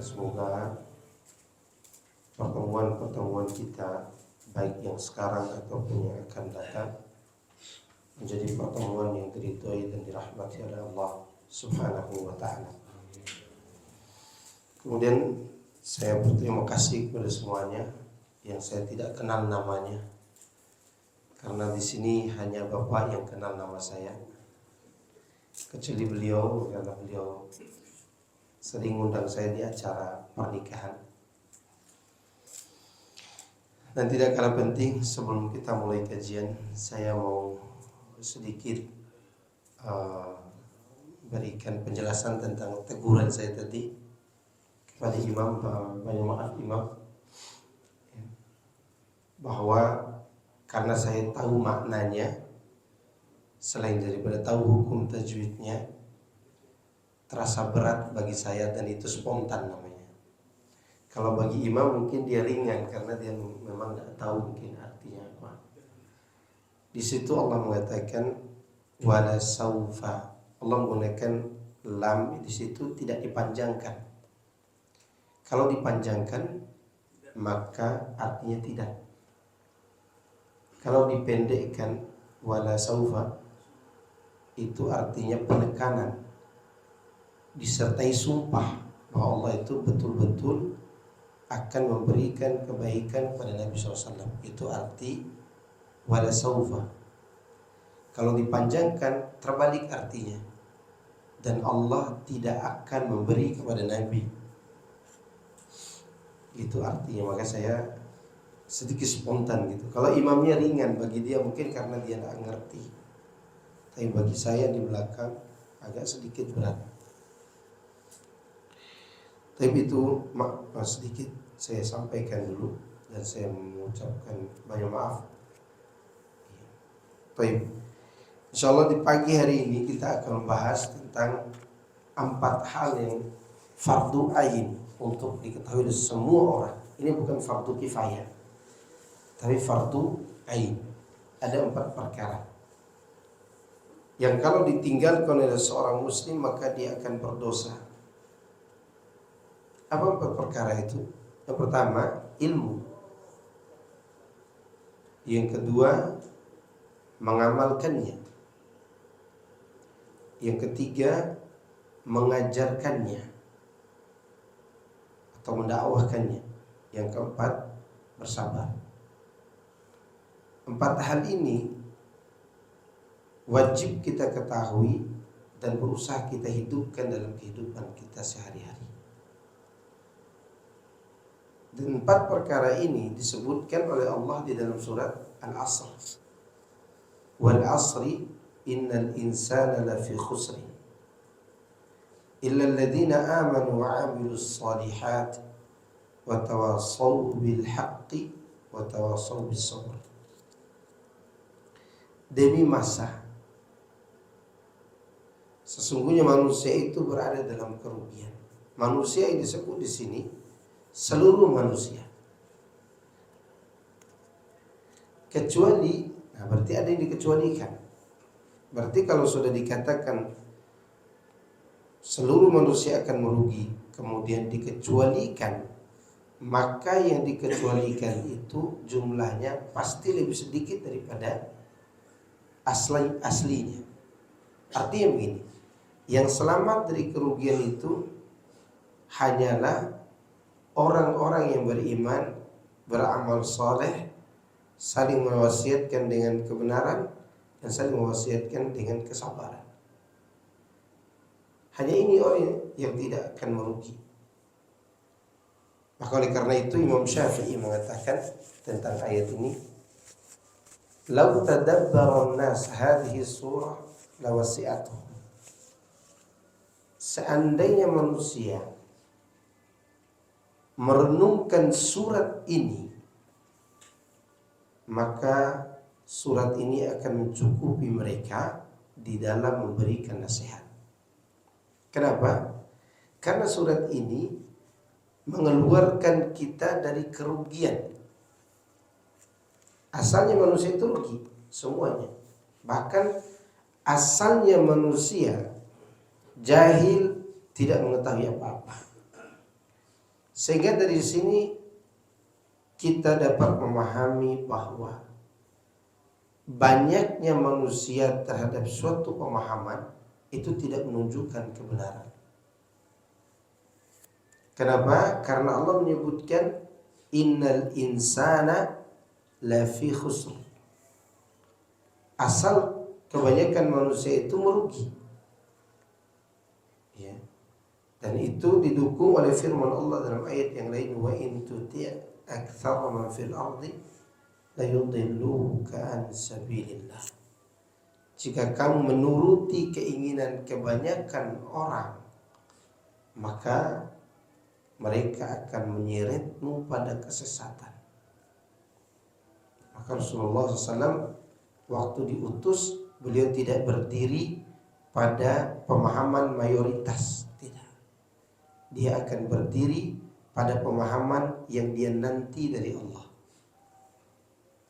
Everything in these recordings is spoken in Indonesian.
semoga pertemuan-pertemuan kita baik yang sekarang ataupun yang akan datang menjadi pertemuan yang diridhoi dan dirahmati oleh Allah Subhanahu wa taala. Kemudian saya berterima kasih kepada semuanya yang saya tidak kenal namanya, karena di sini hanya Bapak yang kenal nama saya, kecuali beliau, karena beliau sering undang saya di acara pernikahan. Dan tidak kalah penting, sebelum kita mulai kajian, saya mau sedikit berikan penjelasan tentang teguran saya tadi kepada Imam. Banyak maaf Imam, bahwa karena saya tahu maknanya, selain daripada tahu hukum tajwidnya, terasa berat bagi saya dan itu spontan namanya. Kalau bagi imam mungkin dia ringan karena dia memang tidak tahu mungkin artinya apa. Di situ Allah mengatakan wala saufa. Allah menggunakan lam di situ tidak dipanjangkan. Kalau dipanjangkan maka artinya tidak. Kalau dipendekkan wala saufa itu artinya penekanan disertai sumpah bahwa Allah itu betul-betul akan memberikan kebaikan kepada Nabi SAW. Itu arti wala saufa. Kalau dipanjangkan terbalik artinya, dan Allah tidak akan memberi kepada Nabi. Itu artinya. Maka saya sedikit spontan gitu. Kalau imamnya ringan, bagi dia mungkin karena dia tidak ngerti, tapi bagi saya di belakang agak sedikit berat. Tapi itu sedikit saya sampaikan dulu dan saya mengucapkan banyak maaf. Baik, insyaallah di pagi hari ini kita akan membahas tentang 4 hal yang fardu ain untuk diketahui oleh semua orang. Ini bukan fardu kifayah, tapi fardu ain. Ada 4 perkara yang kalau ditinggalkan oleh seorang muslim maka dia akan berdosa. Apa 4 perkara itu? Yang pertama, ilmu. Yang kedua, mengamalkannya. Yang ketiga, mengajarkannya atau mendakwahkannya. Yang keempat, bersabar. 4 hal ini wajib kita ketahui dan berusaha kita hidupkan dalam kehidupan kita sehari-hari. Dan 4 perkara ini disebutkan oleh Allah di dalam surat Al-Asr. Wal asri innal insana lafi khusr illa alladhina amanu wa 'amilus shalihat wa tawassaw bil haqqi wa tawassaw bis sabr. Demi masa, sesungguhnya manusia itu berada dalam kerugian. Manusia yang disebut di sini seluruh manusia, kecuali, berarti ada yang dikecualikan. Berarti kalau sudah dikatakan seluruh manusia akan merugi, kemudian dikecualikan, maka yang dikecualikan itu jumlahnya pasti lebih sedikit daripada aslinya. Artinya begini, yang selamat dari kerugian itu hanyalah orang-orang yang beriman, beramal saleh, saling mewasiatkan dengan kebenaran dan saling mewasiatkan dengan kesabaran. Hanya ini orang yang tidak akan merugi. Maka oleh karena itu Imam Syafi'i mengatakan tentang ayat ini, "Lau tadabbara an-nas hadhihi surah lawasi'atuhum." Seandainya manusia merenungkan surat ini, maka surat ini akan mencukupi mereka di dalam memberikan nasihat. Kenapa? Karena surat ini mengeluarkan kita dari kerugian. Asalnya manusia itu rugi semuanya. Bahkan asalnya manusia jahil, tidak mengetahui apa-apa. Sehingga dari sini kita dapat memahami bahwa banyaknya manusia terhadap suatu pemahaman itu tidak menunjukkan kebenaran. Kenapa? Karena Allah menyebutkan innal insana lafi khusr. Asal kebanyakan manusia itu merugi. Ya. Dan itu didukung oleh firman Allah dalam ayat yang lain, wa in tuti' aktsara man fil ardi la yudilluka an sabilillah. Jika kamu menuruti keinginan kebanyakan orang, maka mereka akan menyeretmu pada kesesatan. Maka Rasulullah SAW waktu diutus, beliau tidak berdiri pada pemahaman mayoritas, tidak. Dia akan berdiri pada pemahaman yang dia nanti dari Allah.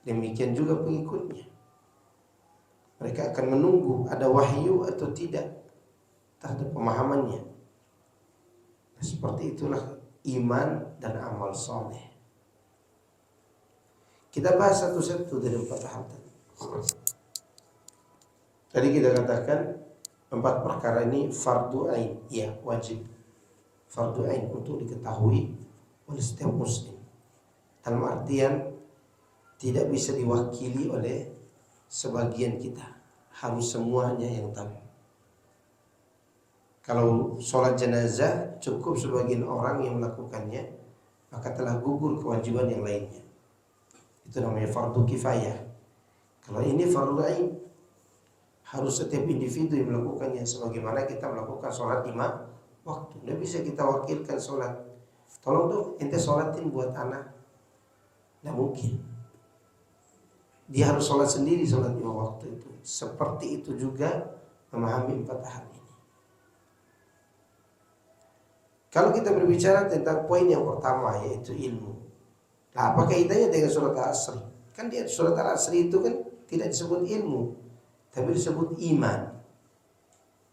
Demikian juga pengikutnya. Mereka akan menunggu ada wahyu atau tidak terhadap pemahamannya. Nah, seperti itulah iman dan amal soleh. Kita bahas satu-satu dari 4 hal tadi. Tadi kita katakan 4 perkara ini fardu ain, ya wajib. Fardu ain untuk diketahui oleh setiap muslim. Dalam artian tidak bisa diwakili oleh sebagian kita, harus semuanya yang tahu. Kalau sholat jenazah cukup sebagian orang yang melakukannya, maka telah gugur kewajiban yang lainnya. Itu namanya fardu kifayah. Kalau ini fardu ain, harus setiap individu yang melakukannya, sebagaimana kita melakukan sholat 5 waktu. Tidak bisa kita wakilkan sholat. Tolong dong ente sholatin buat anak. Tidak mungkin. Dia harus sholat sendiri, sholat 5 waktu itu. Seperti itu juga memahami 4 hal ini. Kalau kita berbicara tentang poin yang pertama, yaitu ilmu. Nah, apa kaitannya dengan surat Al-Asr? Kan di surat Al-Asr itu kan tidak disebut ilmu, tapi disebut iman.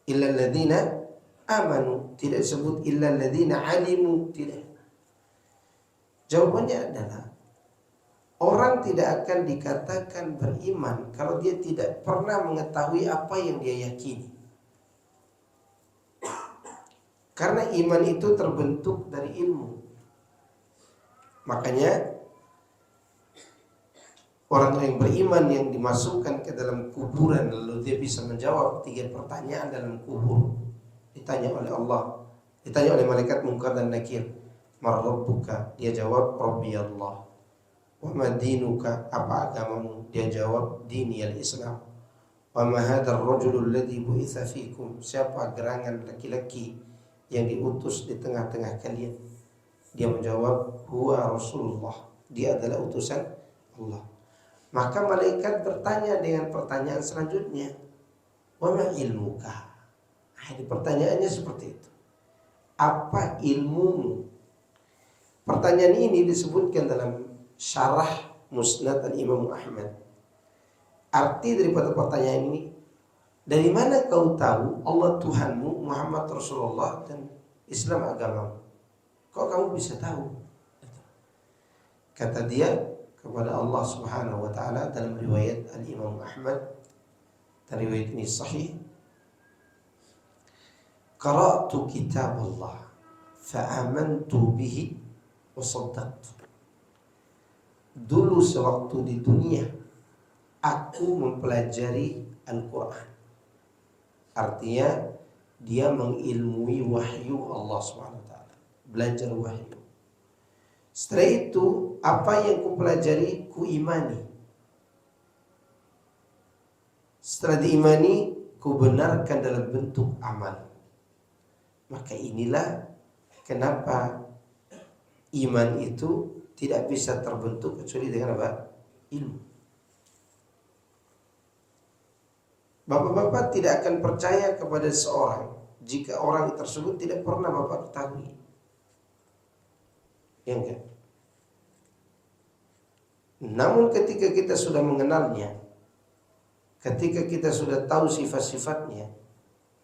Illal ladzina amanu, tidak disebut illal ladzina alimu, tidak. Jawabannya adalah orang tidak akan dikatakan beriman kalau dia tidak pernah mengetahui apa yang dia yakini. Karena iman itu terbentuk dari ilmu. Makanya orang yang beriman yang dimasukkan ke dalam kuburan, lalu dia bisa menjawab 3 pertanyaan dalam kubur. Ditanya oleh Allah, ditanya oleh malaikat Munkar dan Nakir, "Man rabbuka?" Dia jawab, "Rabbi Allah." "Wa ma dinuka?" Apa agamamu? Dia jawab, "Dini al-Islam." "Wa ma hadzal rajulul ladzi bu'itsa fikum?" Siapa gerangan laki-laki yang diutus di tengah-tengah kalian? Dia menjawab, "Huwa Rasulullah." Dia adalah utusan Allah. Maka malaikat bertanya dengan pertanyaan selanjutnya, "Wa ma ilmuka?" Ini pertanyaannya seperti itu. Apa ilmumu? Pertanyaan ini disebutkan dalam syarah Musnad al-Imam Ahmad. Arti daripada pertanyaan ini, dari mana kau tahu Allah Tuhanmu, Muhammad Rasulullah, dan Islam agamamu? Kok kamu bisa tahu? Kata dia kepada Allah Subhanahu wa taala dalam riwayat Al-Imam Ahmad, dan riwayat ini sahih, "Qara'tu kitab Allah fa'amantu bihi wa saddaqtu." Dulu sewaktu di dunia aku mempelajari Al-Quran. Artinya dia mengilmui wahyu Allah SWT, belajar wahyu. Setelah itu apa yang kupelajari ku imani. Setelah diimani ku benarkan dalam bentuk amal. Maka inilah kenapa iman itu tidak bisa terbentuk kecuali dengan apa? Ilmu. Bapak-bapak tidak akan percaya kepada seorang jika orang tersebut tidak pernah bapak ketahui. Ya enggak? Namun ketika kita sudah mengenalnya, ketika kita sudah tahu sifat-sifatnya,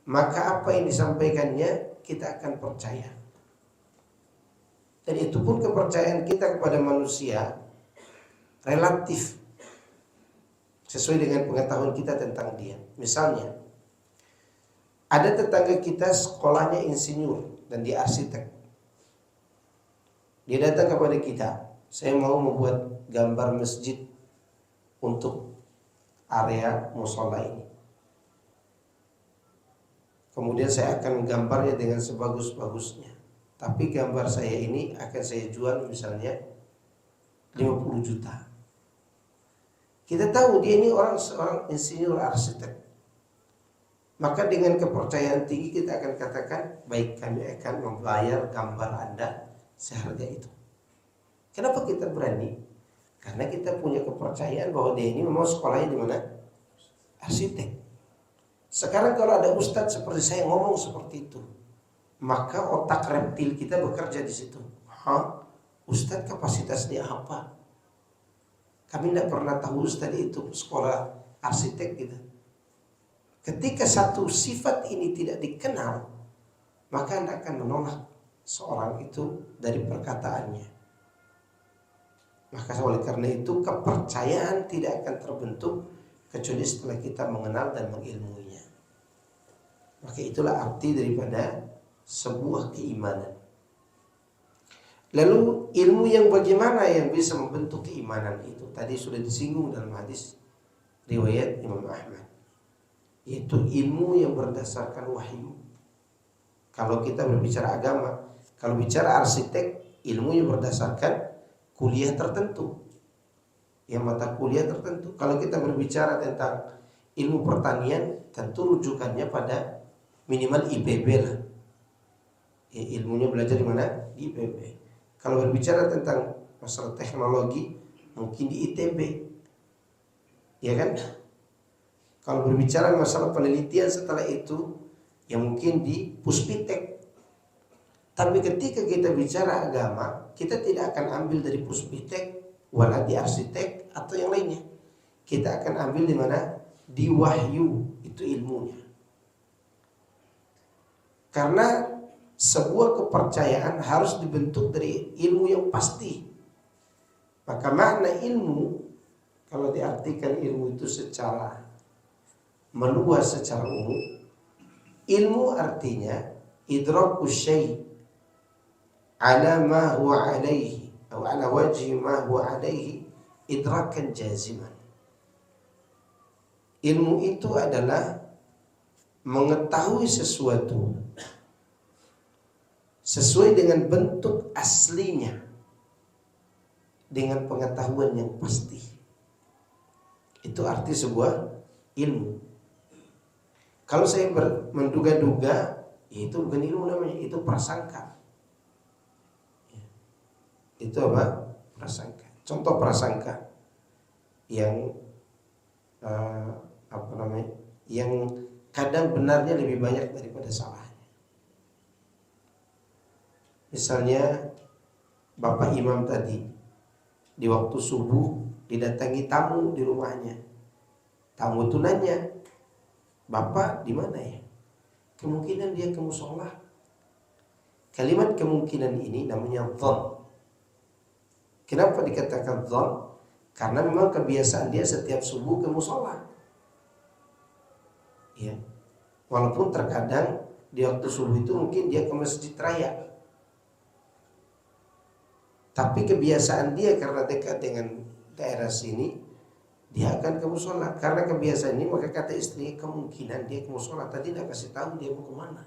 maka apa yang disampaikannya kita akan percaya. Dan itu pun kepercayaan kita kepada manusia relatif sesuai dengan pengetahuan kita tentang dia. Misalnya, ada tetangga kita sekolahnya insinyur dan dia arsitek. Dia datang kepada kita, saya mau membuat gambar masjid untuk area musola ini. Kemudian saya akan menggambarnya dengan sebagus-bagusnya. Tapi gambar saya ini akan saya jual misalnya 50 juta. Kita tahu dia ini seorang insinyur arsitek. Maka dengan kepercayaan tinggi kita akan katakan, baik, kami akan membayar gambar Anda seharga itu. Kenapa kita berani? Karena kita punya kepercayaan bahwa dia ini memang sekolahnya di mana? Arsitek. Sekarang kalau ada ustadz seperti saya ngomong seperti itu, maka otak reptil kita bekerja di situ. Ustadz kapasitas dia apa? Kami tidak pernah tahu ustadz itu sekolah arsitek gitu. Ketika satu sifat ini tidak dikenal, maka Anda akan menolak seorang itu dari perkataannya. Maka oleh karena itu kepercayaan tidak akan terbentuk kecuali setelah kita mengenal dan mengilmuinya. Maka itulah arti daripada sebuah keimanan. Lalu ilmu yang bagaimana yang bisa membentuk keimanan itu? Tadi sudah disinggung dalam hadis riwayat Imam Ahmad, yaitu ilmu yang berdasarkan wahyu. Kalau kita berbicara agama, kalau bicara arsitek, ilmunya berdasarkan kuliah tertentu, mata kuliah tertentu. Kalau kita berbicara tentang ilmu pertanian, tentu rujukannya pada minimal IPB lah. Ilmunya belajar di mana? Di IPB. Kalau berbicara tentang masalah teknologi, mungkin di ITB, ya kan? Kalau berbicara masalah penelitian setelah itu, ya mungkin di Puspitek. Tapi ketika kita bicara agama, kita tidak akan ambil dari Puspitek, wala di arsitek atau yang lainnya. Kita akan ambil di mana? Di wahyu, itu ilmunya. Karena sebuah kepercayaan harus dibentuk dari ilmu yang pasti. Maka makna ilmu, kalau diartikan ilmu itu secara meluas, secara umum, ilmu artinya idraku syai' ala ma huwa alaihi atau ala wajhi ma huwa alaihi idrakan jaziman. Ilmu itu adalah mengetahui sesuatu sesuai dengan bentuk aslinya dengan pengetahuan yang pasti. Itu arti sebuah ilmu. Kalau saya menduga-duga, itu bukan ilmu namanya, itu prasangka. Itu apa? Prasangka. Contoh prasangka yang yang kadang benarnya lebih banyak daripada salahnya. Misalnya Bapak Imam tadi di waktu subuh didatangi tamu di rumahnya. Tamu itu nanya, Bapak di mana ya? Kemungkinan dia ke musola. Kalimat kemungkinan ini namanya dhon. Kenapa dikatakan dhon? Karena memang kebiasaan dia setiap subuh ke musola. Ya. Walaupun terkadang di waktu subuh itu mungkin dia ke masjid raya. Tapi kebiasaan dia karena dekat dengan daerah sini, dia akan ke musola. Karena kebiasaan ini, maka kata istrinya kemungkinan dia ke musola. Tadi tidak kasih tahu dia mau kemana.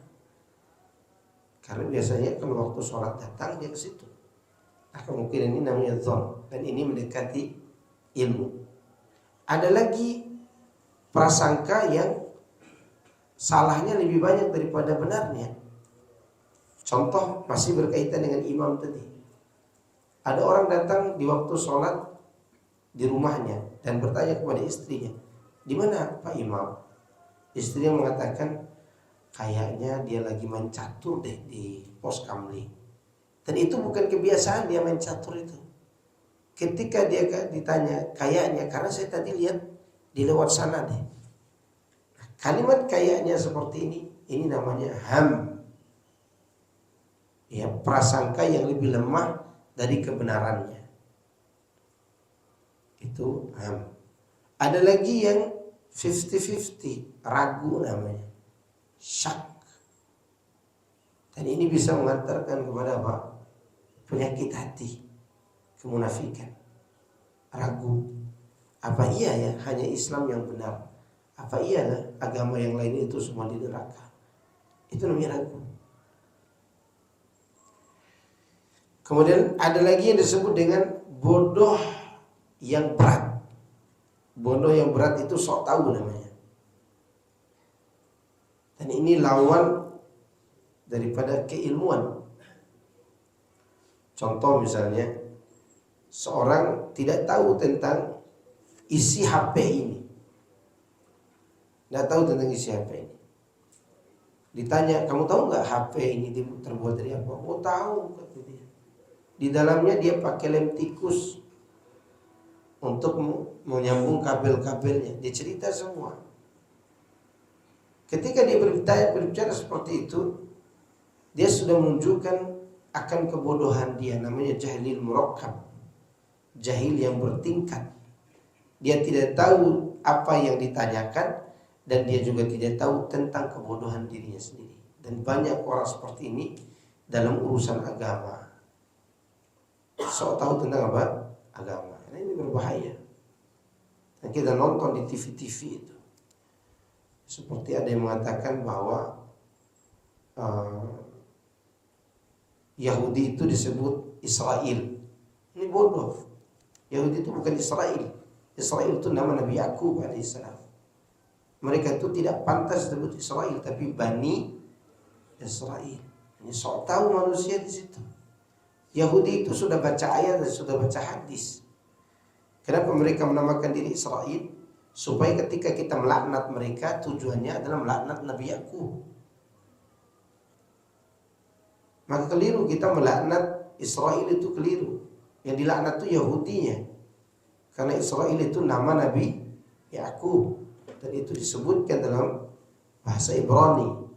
Karena biasanya kalau waktu sholat datang dia ke situ. Nah, kemungkinan ini namanya dhon, dan ini mendekati ilmu. Ada lagi prasangka yang salahnya lebih banyak daripada benarnya. Contoh masih berkaitan dengan imam tadi. Ada orang datang di waktu sholat di rumahnya dan bertanya kepada istrinya, di mana Pak Imam? Istrinya mengatakan, kayaknya dia lagi main catur deh di pos kamling. Dan itu bukan kebiasaan dia main catur itu. Ketika dia ditanya kayaknya, karena saya tadi lihat di lewat sana deh. Kalimat kayaknya seperti ini namanya ham. Ya, prasangka yang lebih lemah dari kebenarannya. Itu ada lagi yang 50-50, ragu namanya, syak. Dan ini bisa mengantarkan kepada apa? Penyakit hati, kemunafikan, ragu. Apa iya ya hanya Islam yang benar? Apa iya agama yang lain itu semua di neraka? Itu namanya ragu. Kemudian ada lagi yang disebut dengan bodoh yang berat. Bodoh yang berat itu sok tahu namanya. Dan ini lawan daripada keilmuan. Contoh misalnya, seorang tidak tahu tentang isi HP ini. Tidak tahu tentang isi HP ini. Ditanya, kamu tahu nggak HP ini terbuat dari apa? Oh tahu, kata dia. Di dalamnya dia pakai lem tikus untuk menyambung kabel-kabelnya. Dia cerita semua. Ketika dia berbicara seperti itu, dia sudah menunjukkan akan kebodohan dia. Namanya jahilil murakkab, jahil yang bertingkat. Dia tidak tahu apa yang ditanyakan dan dia juga tidak tahu tentang kebodohan dirinya sendiri. Dan banyak orang seperti ini dalam urusan agama. Sok tahu tentang apa? Agama. Nah, ini berbahaya. Dan kita nonton di TV-TV itu, seperti ada yang mengatakan bahwa Yahudi itu disebut Israel. Ini bodoh. Yahudi itu bukan Israel. Israel itu nama Nabi Yakub alaihissalam. Mereka itu tidak pantas disebut Israel, tapi Bani Israel. Ini sok tahu manusia di situ. Yahudi itu sudah baca ayat dan sudah baca hadis. Kenapa mereka menamakan diri Israel? Supaya ketika kita melaknat mereka, tujuannya adalah melaknat Nabi Yakub. Maka keliru kita melaknat Israel, itu keliru. Yang dilaknat itu Yahudinya. Karena Israel itu nama Nabi Yakub dan itu disebutkan dalam bahasa Ibrani.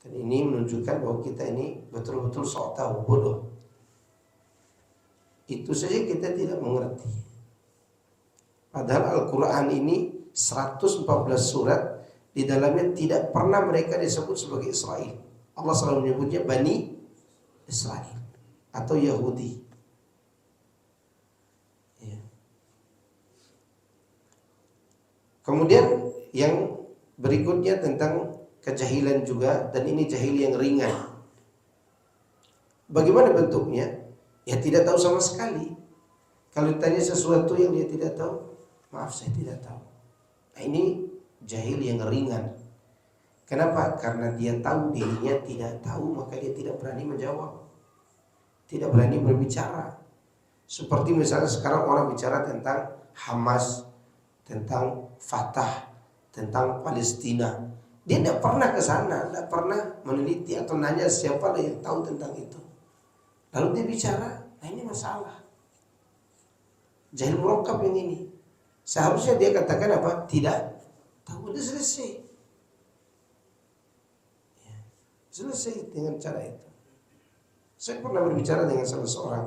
Dan ini menunjukkan bahwa kita ini betul-betul sok tahu, bodoh. Itu saja kita tidak mengerti. Padahal Al-Quran ini 114 surat, di dalamnya tidak pernah mereka disebut sebagai Israel. Allah selalu menyebutnya Bani Israel atau Yahudi. Ya. Kemudian yang berikutnya tentang kejahilan juga, dan ini jahil yang ringan. Bagaimana bentuknya? Ya tidak tahu sama sekali. Kalau ditanya sesuatu yang dia tidak tahu, maaf saya tidak tahu. Nah, ini jahil yang ringan. Kenapa? Karena dia tahu dirinya tidak tahu, maka dia tidak berani menjawab, tidak berani berbicara. Seperti misalnya sekarang orang bicara tentang Hamas, tentang Fatah, tentang Palestina. Dia tidak pernah ke sana, tidak pernah meneliti atau nanya siapa yang tahu tentang itu. Lalu dia bicara, nah ini masalah. Jahil murakkab yang ini. Seharusnya dia katakan apa? Tidak tahu, udah selesai. Ya, selesai dengan cara itu. Saya pernah berbicara dengan salah seorang.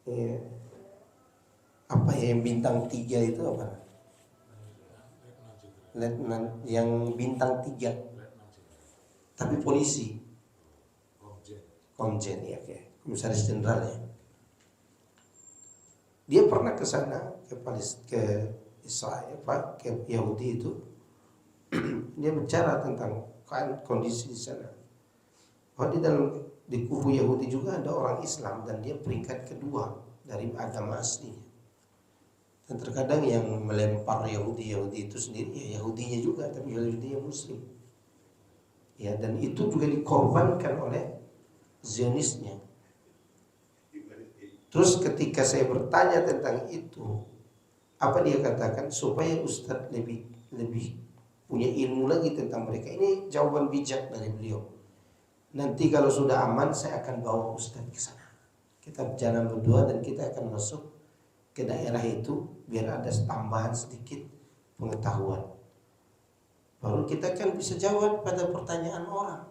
Ya, apa ya yang bintang 3 itu apa? Letnan yang bintang 3, tapi polisi, komjen ya, kayak komisaris jenderal ya. Dia pernah ke sana ke Israel, ke Yahudi itu. Dia bicara tentang kondisi di sana. Bahwa di kubu Yahudi juga ada orang Islam dan dia peringkat kedua dari agama aslinya. Dan terkadang yang melempar Yahudi itu sendiri ya Yahudinya juga, tapi Yahudinya Muslim. Ya, dan itu juga dikorbankan oleh Zionisnya. Terus ketika saya bertanya tentang itu, apa dia katakan? Supaya Ustadz lebih punya ilmu lagi tentang mereka. Ini jawaban bijak dari beliau. Nanti kalau sudah aman, saya akan bawa Ustadz ke sana. Kita jalan berdua dan kita akan masuk ke daerah itu biar ada tambahan sedikit pengetahuan. Baru kita kan bisa jawab pada pertanyaan orang.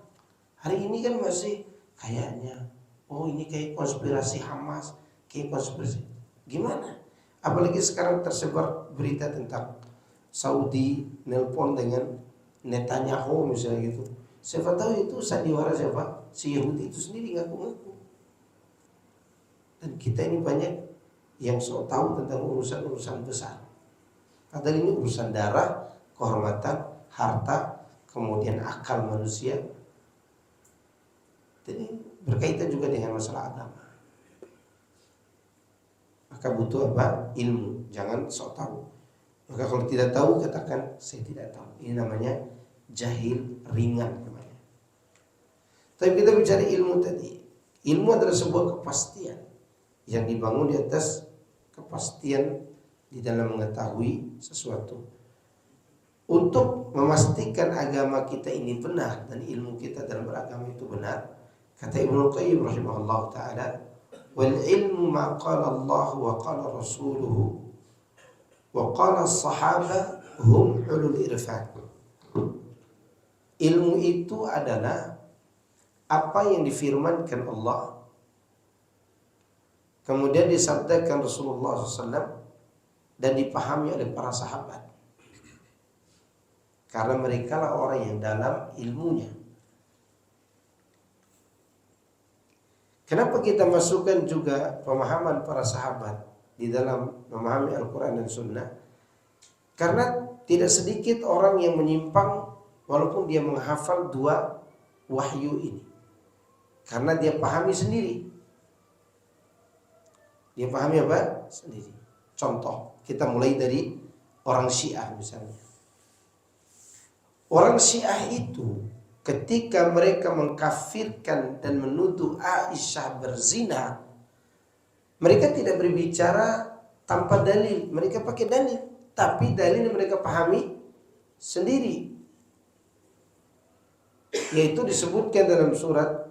Hari ini kan masih kayaknya, oh ini kayak konspirasi Hamas, kayak konspirasi. Gimana? Apalagi sekarang tersebar berita tentang Saudi nelpon dengan Netanyahu misalnya gitu. Siapa tahu itu sandiwara siapa? Si Yahudi itu sendiri ngaku-ngaku. Dan kita ini banyak yang so tahu tentang urusan-urusan besar. Padahal ini urusan darah, kehormatan, harta, kemudian akal manusia. Jadi berkaitan juga dengan masalah agama. Maka butuh apa? Ilmu. Jangan sok tahu. Maka kalau tidak tahu katakan saya tidak tahu. Ini namanya jahil ringan namanya. Tapi kita bicara ilmu tadi. Ilmu adalah sebuah kepastian yang dibangun di atas kepastian di dalam mengetahui sesuatu. Untuk memastikan agama kita ini benar dan ilmu kita dalam beragama itu benar, kata Ibnu Qayyim rahimahullah taala, wal ilmu ma qala Allah wa qala rasuluhu wa qala as-sahabah hum ulul irfan. Ilmu itu adalah apa yang difirmankan Allah, kemudian disabdakan Rasulullah SAW dan dipahami oleh para sahabat. Karena mereka lah orang yang dalam ilmunya. Kenapa kita masukkan juga pemahaman para sahabat di dalam memahami Al-Quran dan Sunnah? Karena tidak sedikit orang yang menyimpang walaupun dia menghafal dua wahyu ini. Karena dia pahami sendiri. Dia pahami apa? Sendiri. Contoh, kita mulai dari orang Syiah misalnya. Orang Syiah itu ketika mereka mengkafirkan dan menuduh Aisyah berzina, mereka tidak berbicara tanpa dalil. Mereka pakai dalil, tapi dalil yang mereka pahami sendiri. Yaitu disebutkan dalam surat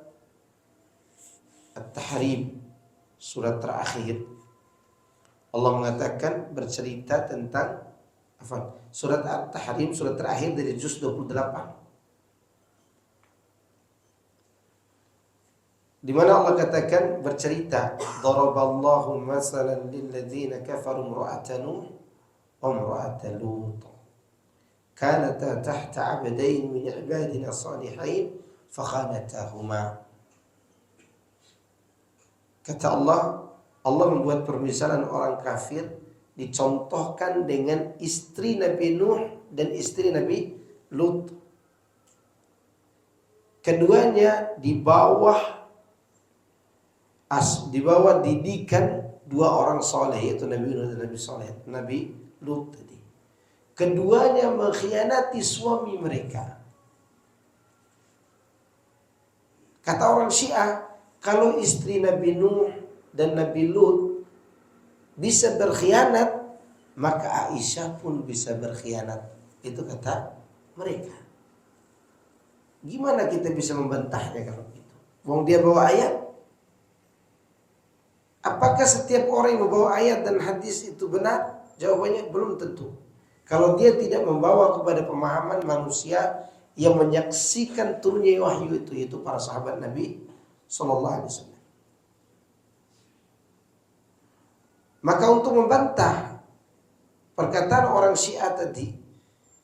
At-Tahrim, surat terakhir. Allah mengatakan bercerita tentang surat At-Tahrim, surat terakhir dari juz 28. Di mana Allah katakan bercerita, daraballahu masalan lil ladzina kafaru imra'ata Nuh wa imra'ata Lut. Kanata tahta 'abdayn min 'ibadina salihain fakhanatahuma. Kata Allah, Allah membuat permisalan orang kafir dicontohkan dengan istri Nabi Nuh dan istri Nabi Lut. Keduanya di bawah didikan dua orang soleh, yaitu Nabi Nuh dan Nabi Soleh, Nabi Lut tadi. Keduanya mengkhianati suami mereka. Kata orang Syiah, kalau istri Nabi Nuh dan Nabi Lut bisa berkhianat, maka Aisyah pun bisa berkhianat. Itu kata mereka. Gimana kita bisa membantahnya kalau gitu? Wong dia bawa ayat. Apakah setiap orang yang membawa ayat dan hadis itu benar? Jawabannya belum tentu. Kalau dia tidak membawa kepada pemahaman manusia yang menyaksikan turunnya wahyu itu, yaitu para sahabat Nabi Sallallahu Alaihi Wasallam. Maka untuk membantah perkataan orang Syiah tadi,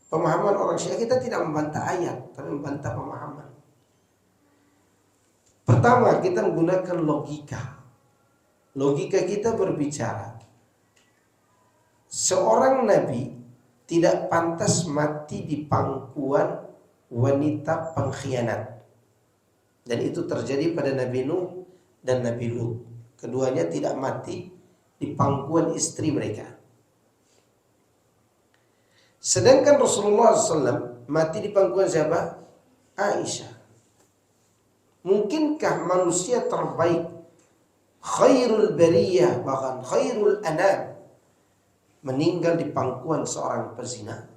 pemahaman orang Syiah, kita tidak membantah ayat, tapi membantah pemahaman. Pertama, kita menggunakan logika. Logika kita berbicara, seorang nabi tidak pantas mati di pangkuan wanita pengkhianat. Dan itu terjadi pada Nabi Nuh dan Nabi Lut. Keduanya tidak mati di pangkuan istri mereka. Sedangkan Rasulullah SAW mati di pangkuan siapa? Aisyah. Mungkinkah manusia terbaik, khairul bariyah, bahkan khairul anam, meninggal di pangkuan seorang pezina?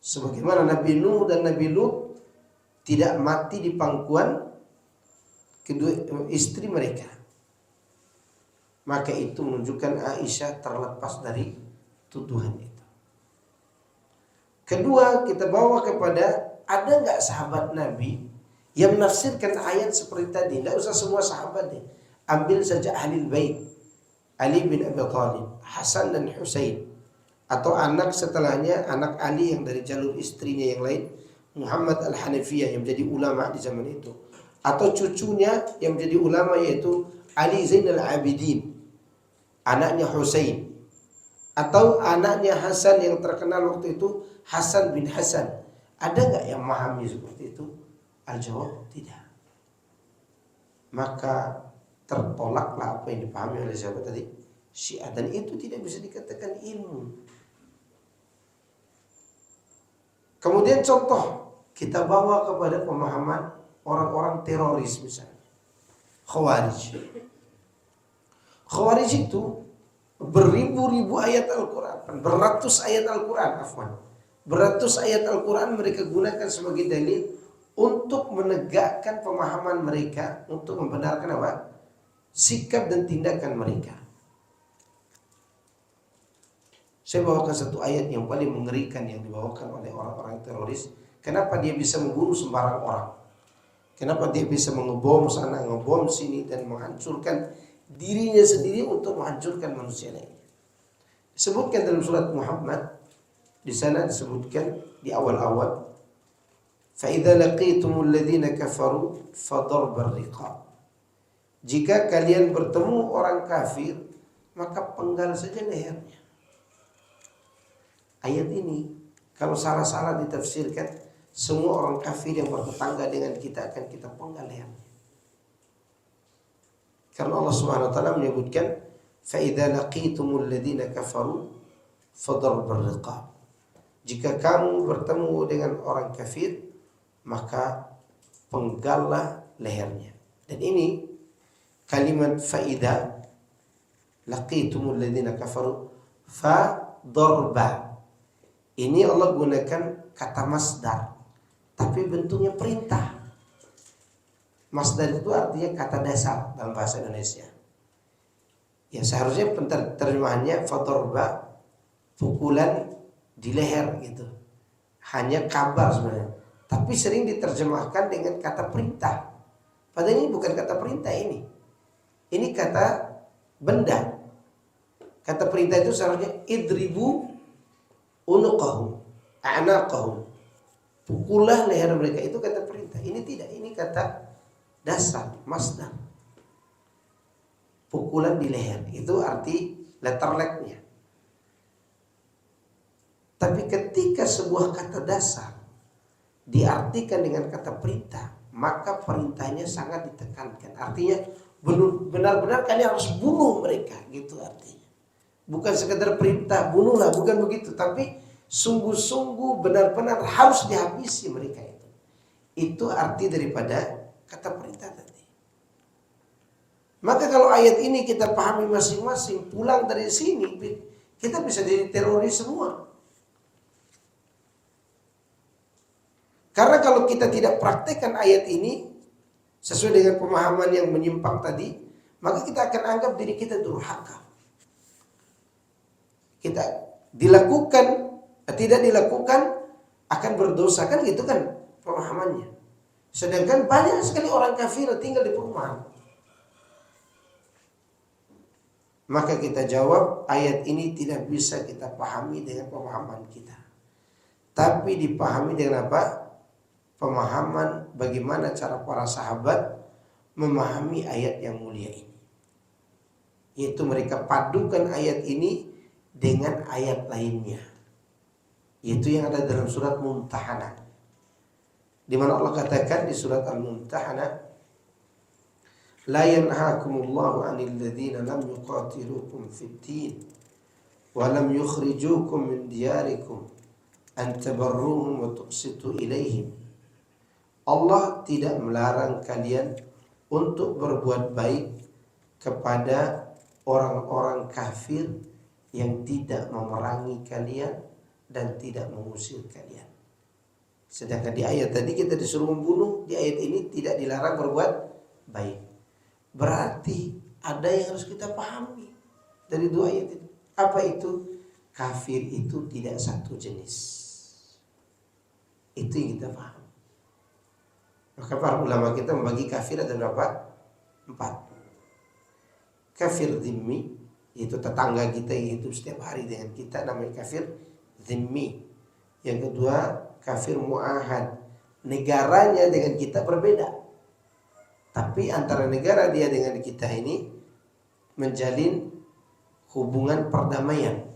Sebagaimana Nabi Nuh dan Nabi Lut tidak mati di pangkuan kedua istri mereka. Maka itu menunjukkan Aisyah terlepas dari tuduhan itu. Kedua, kita bawa kepada ada nggak sahabat Nabi yang menafsirkan ayat seperti tadi? Tidak usah semua sahabat deh. Ambil saja Ahlul Bait, Ali bin Abi Thalib, Hasan dan Husain, atau anak setelahnya, anak Ali yang dari jalur istrinya yang lain, Muhammad Al-Hanafiyah yang menjadi ulama di zaman itu, atau cucunya yang menjadi ulama yaitu Ali Zainal Abidin, anaknya Husain, atau anaknya Hasan yang terkenal waktu itu Hasan bin Hasan. Ada nggak yang memahami seperti itu? Al-jawab tidak. Maka tertolaklah apa yang dipahami oleh siapa tadi? Syiah. Dan itu tidak bisa dikatakan ilmu. Kemudian contoh kita bawa kepada pemahaman orang-orang teroris misalnya, Khawarij. Khawarij itu beribu-ribu ayat Al-Quran, beratus ayat Al-Quran, beratus ayat Al-Quran mereka gunakan sebagai dalil untuk menegakkan pemahaman mereka, untuk membenarkan apa? Sikap dan tindakan mereka. Saya bawakan satu ayat yang paling mengerikan yang dibawakan oleh orang-orang teroris. Kenapa dia bisa membunuh sembarang orang? Kenapa dia bisa mengebom sana, ngebom sini dan menghancurkan dirinya sendiri untuk menghancurkan manusia lain? Disebutkan dalam surat Muhammad, di sana disebutkan di awal-awal, فَإِذَا لَقِيتُمُ الَّذِينَ كَفَرُوا فَضَرْبَ الرِّقَابِ. Jika kalian bertemu orang kafir, maka penggal saja lehernya. Ayat ini kalau salah-salah ditafsirkan, semua orang kafir yang bertetangga dengan kita akan kita penggal lehernya. Karena Allah Subhanahu wa taala menyebutkan فَإِذَا لَقِيتُمُ الَّذِينَ كَفَرُوا فَضَرْبَ الرِّقَابِ. Jika kamu bertemu dengan orang kafir, maka penggallah lehernya. Dan ini kalimat فَإِذَا لَقِيتُمُ الَّذِينَ كَفَرُوا فَضَرْبَ. Ini Allah gunakan kata masdar, tapi bentuknya perintah. Masdar itu artinya kata dasar dalam bahasa Indonesia. Ya seharusnya terjemahannya fadorba, pukulan di leher gitu. Hanya kabar sebenarnya. Tapi sering diterjemahkan dengan kata perintah. Padahal ini bukan kata perintah ini. Ini kata benda. Kata perintah itu seharusnya idribu unuqahum, a'naqahum. Pukullah leher mereka, itu kata perintah. Ini tidak, ini kata dasar, masdar. Pukulan di leher, itu arti letter leg-nya. Tapi ketika sebuah kata dasar diartikan dengan kata perintah, maka perintahnya sangat ditekankan. Artinya benar-benar kalian harus bunuh mereka, gitu artinya. Bukan sekedar perintah bunuhlah, bukan begitu, tapi sungguh-sungguh benar-benar harus dihabisi mereka itu. Itu arti daripada kata perintah tadi. Maka kalau ayat ini kita pahami masing-masing, pulang dari sini kita bisa jadi teroris semua. Karena kalau kita tidak praktekkan ayat ini sesuai dengan pemahaman yang menyimpang tadi, maka kita akan anggap diri kita durhaka. Kita dilakukan, tidak dilakukan akan berdosa, kan gitu kan pemahamannya. Sedangkan banyak sekali orang kafir tinggal di perumahan. Maka kita jawab, ayat ini tidak bisa kita pahami dengan pemahaman kita, tapi dipahami dengan apa? Pemahaman bagaimana cara para sahabat memahami ayat yang mulia ini. Yaitu mereka padukan ayat ini dengan ayat lainnya, yaitu yang ada dalam surat Mumtahanah, di mana Allah katakan di surat Al-Mumtahanah, la yanhaakumullahu 'anil ladzina lam yuqatilukum fid-din wa lam yukhrijukum min diyarikum an tabarruhum wa tuqsitu ilaihim. Allah tidak melarang kalian untuk berbuat baik kepada orang-orang kafir yang tidak memerangi kalian dan tidak mengusir kalian. Sedangkan di ayat tadi kita disuruh membunuh, di ayat ini tidak dilarang berbuat baik. Berarti ada yang harus kita pahami dari dua ayat ini. Apa itu? Kafir itu tidak satu jenis. Itu yang kita paham. Maka para ulama kita membagi kafir ada berapa? 4. Kafir dhimmi, yaitu tetangga kita yang hidup setiap hari dengan kita, namanya kafir dhimmi. Yang kedua kafir mu'ahad, negaranya dengan kita berbeda, tapi antara negara dia dengan kita ini menjalin hubungan perdamaian.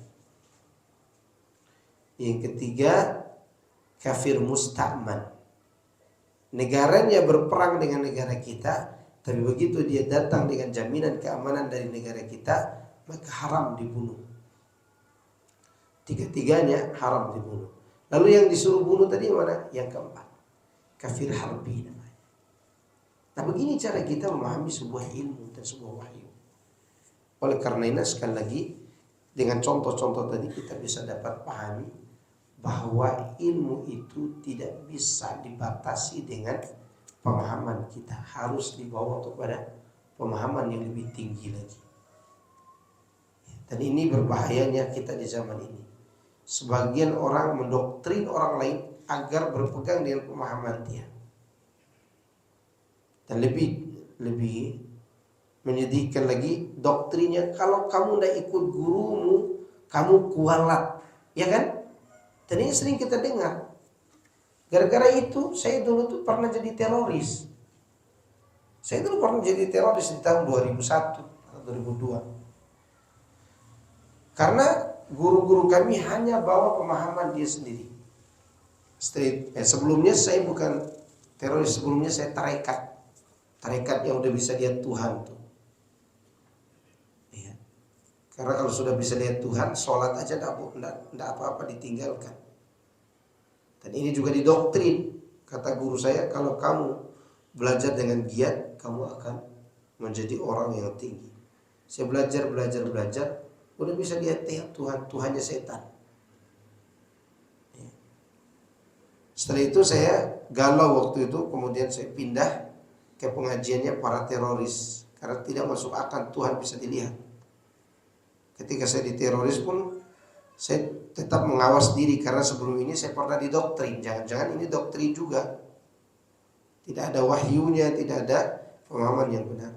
Yang ketiga kafir musta'man, negaranya berperang dengan negara kita, tapi begitu dia datang dengan jaminan keamanan dari negara kita, maka haram dibunuh. Tiga-tiganya haram dibunuh. Lalu yang disuruh bunuh tadi mana? Yang keempat, kafir harbi namanya. Nah, begini cara kita memahami sebuah ilmu dan sebuah wahyu. Oleh karena ini sekali lagi dengan contoh-contoh tadi kita bisa dapat pahami bahwa ilmu itu tidak bisa dibatasi dengan pemahaman kita, harus dibawa kepada pemahaman yang lebih tinggi lagi. Dan ini berbahayanya kita di zaman ini. Sebagian orang mendoktrin orang lain agar berpegang dengan pemahaman dia. Dan lebih menyedihkan lagi doktrinnya, kalau kamu tidak ikut gurumu, kamu kualat, ya kan? Dan ini sering kita dengar. Gara-gara itu saya dulu tuh pernah jadi teroris. Saya dulu pernah jadi teroris di tahun 2001 atau 2002. Karena guru-guru kami hanya bawa pemahaman dia sendiri. Sebelumnya saya bukan teroris, sebelumnya saya tarekat. Tarekat yang udah bisa lihat Tuhan tuh. Ya. Karena kalau sudah bisa lihat Tuhan, sholat aja tidak apa-apa ditinggalkan. Dan ini juga didoktrin. Kata guru saya, kalau kamu belajar dengan giat, kamu akan menjadi orang yang tinggi. Saya belajar, udah bisa lihat Tuhan, Tuhannya setan. Ya. Setelah itu saya galau waktu itu, kemudian saya pindah ke pengajiannya para teroris. Karena tidak masuk akal Tuhan bisa dilihat. Ketika saya diteroris pun saya tetap mengawas diri, karena sebelum ini saya pernah didoktrin. Jangan-jangan ini doktrin juga. Tidak ada wahyunya, tidak ada pemahaman yang benar.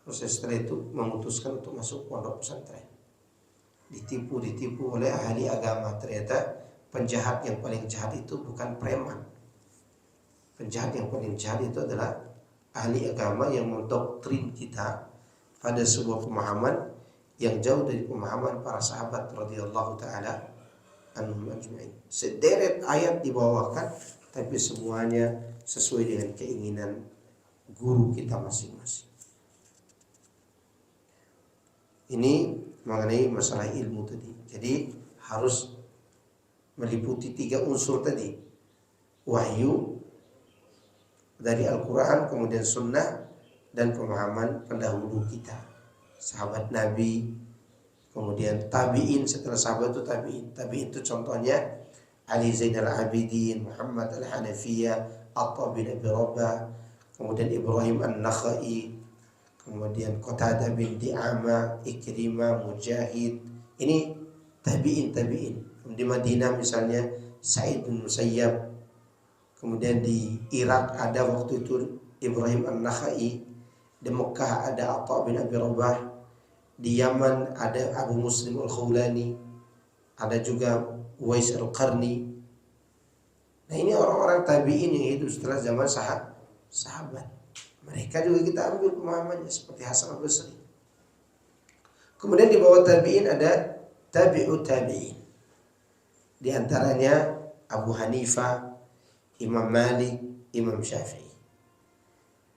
Terus setelah itu memutuskan untuk masuk pondok pesantren. Ditipu oleh ahli agama. Ternyata penjahat yang paling jahat itu bukan preman. Penjahat yang paling jahat itu adalah ahli agama yang mendoktrin kita pada sebuah pemahaman yang jauh dari pemahaman para sahabat radhiyallahu taala anhum ajma'in. Sederet ayat dibawakan, tapi semuanya sesuai dengan keinginan guru kita masing-masing. Ini mengenai masalah ilmu tadi. Jadi harus meliputi 3 unsur tadi. Wahyu dari Al-Quran, kemudian sunnah, dan pemahaman pendahulu kita, sahabat Nabi, kemudian tabi'in. Setelah sahabat itu tabi'in. Tabi'in itu contohnya Ali Zainal Abidin, Muhammad Al-Hanafiyah, Atta bin Abi Rabah, kemudian Ibrahim An-Nakhai, kemudian Qatadah bin Di'amah, Ikrimah, Mujahid. Ini tabi'in. Di Madinah misalnya Sa'id bin Musayyab. Kemudian di Irak ada waktu itu Ibrahim An-Nakhai. Di Mekah ada Atta bin Abi Rabah. Di Yaman ada Abu Muslim Al-Khawlani. Ada juga Uwais Al-Qarni. Nah, ini orang-orang tabi'in yang hidup setelah zaman sahabat. Mereka juga kita ambil pemahamannya, seperti Hasan Al-Basri. Kemudian di bawah tabi'in ada tabi'ut tabi'in. Di antaranya Abu Hanifah, Imam Malik, Imam Syafi'i.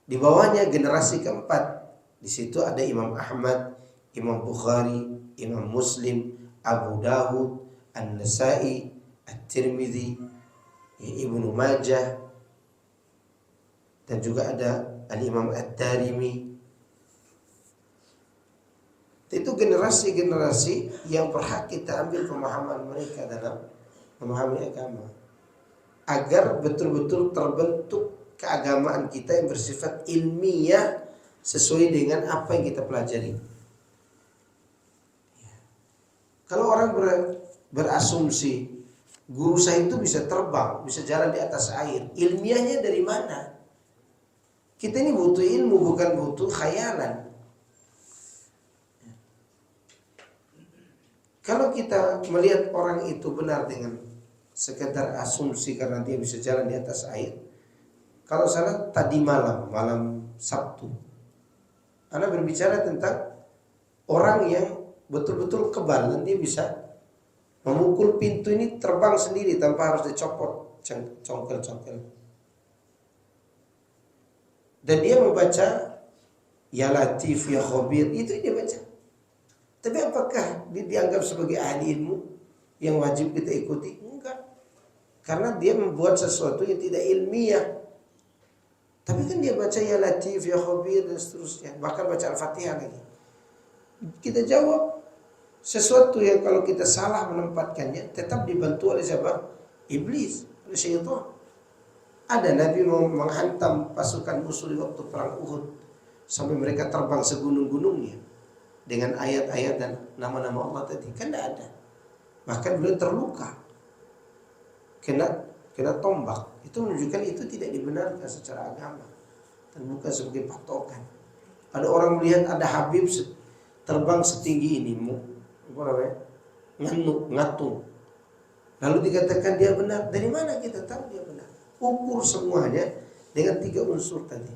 Di bawahnya generasi keempat. Di situ ada Imam Ahmad, Imam Bukhari, Imam Muslim, Abu Dawud, An-Nasai, At-Tirmidzi, Ibnu Majah, dan juga ada Al-Imam Ad-Darimi. Itu generasi-generasi yang berhak kita ambil pemahaman mereka dalam memahami agama, agar betul-betul terbentuk keagamaan kita yang bersifat ilmiah sesuai dengan apa yang kita pelajari. Kalau orang berasumsi Guru saya itu bisa terbang, bisa jalan di atas air. Ilmiahnya dari mana? Kita ini butuh ilmu, bukan butuh khayalan. Kalau kita melihat orang itu benar dengan sekedar asumsi karena dia bisa jalan di atas air. Kalau salah tadi malam Sabtu, Anda berbicara tentang orang yang betul-betul kebal dan dia bisa memukul pintu ini terbang sendiri tanpa harus dicopot congkel-congkel. Dan dia membaca Ya Latif, Ya Khabir, itu dia baca. Tapi apakah dia dianggap sebagai ahli ilmu yang wajib kita ikuti? Enggak. Karena dia membuat sesuatu yang tidak ilmiah. Tapi kan dia baca Ya Latif, Ya Khabir dan seterusnya. Bahkan baca Al-Fatihah lagi. Kita jawab sesuatu yang kalau kita salah menempatkannya tetap dibantu oleh siapa? Iblis, oleh syaitan. Ada Nabi mau menghantam pasukan musuh di waktu perang Uhud sampai mereka terbang segunung-gunungnya dengan ayat-ayat dan nama-nama Allah tadi, kan tidak ada. Bahkan beliau terluka, kena tombak. Itu menunjukkan itu tidak dibenarkan secara agama dan bukan sebagai patokan. Ada orang melihat ada Habib terbang setinggi ini, ngatung. Lalu dikatakan dia benar. Dari mana kita tahu dia benar? Ukur semuanya dengan 3 unsur tadi.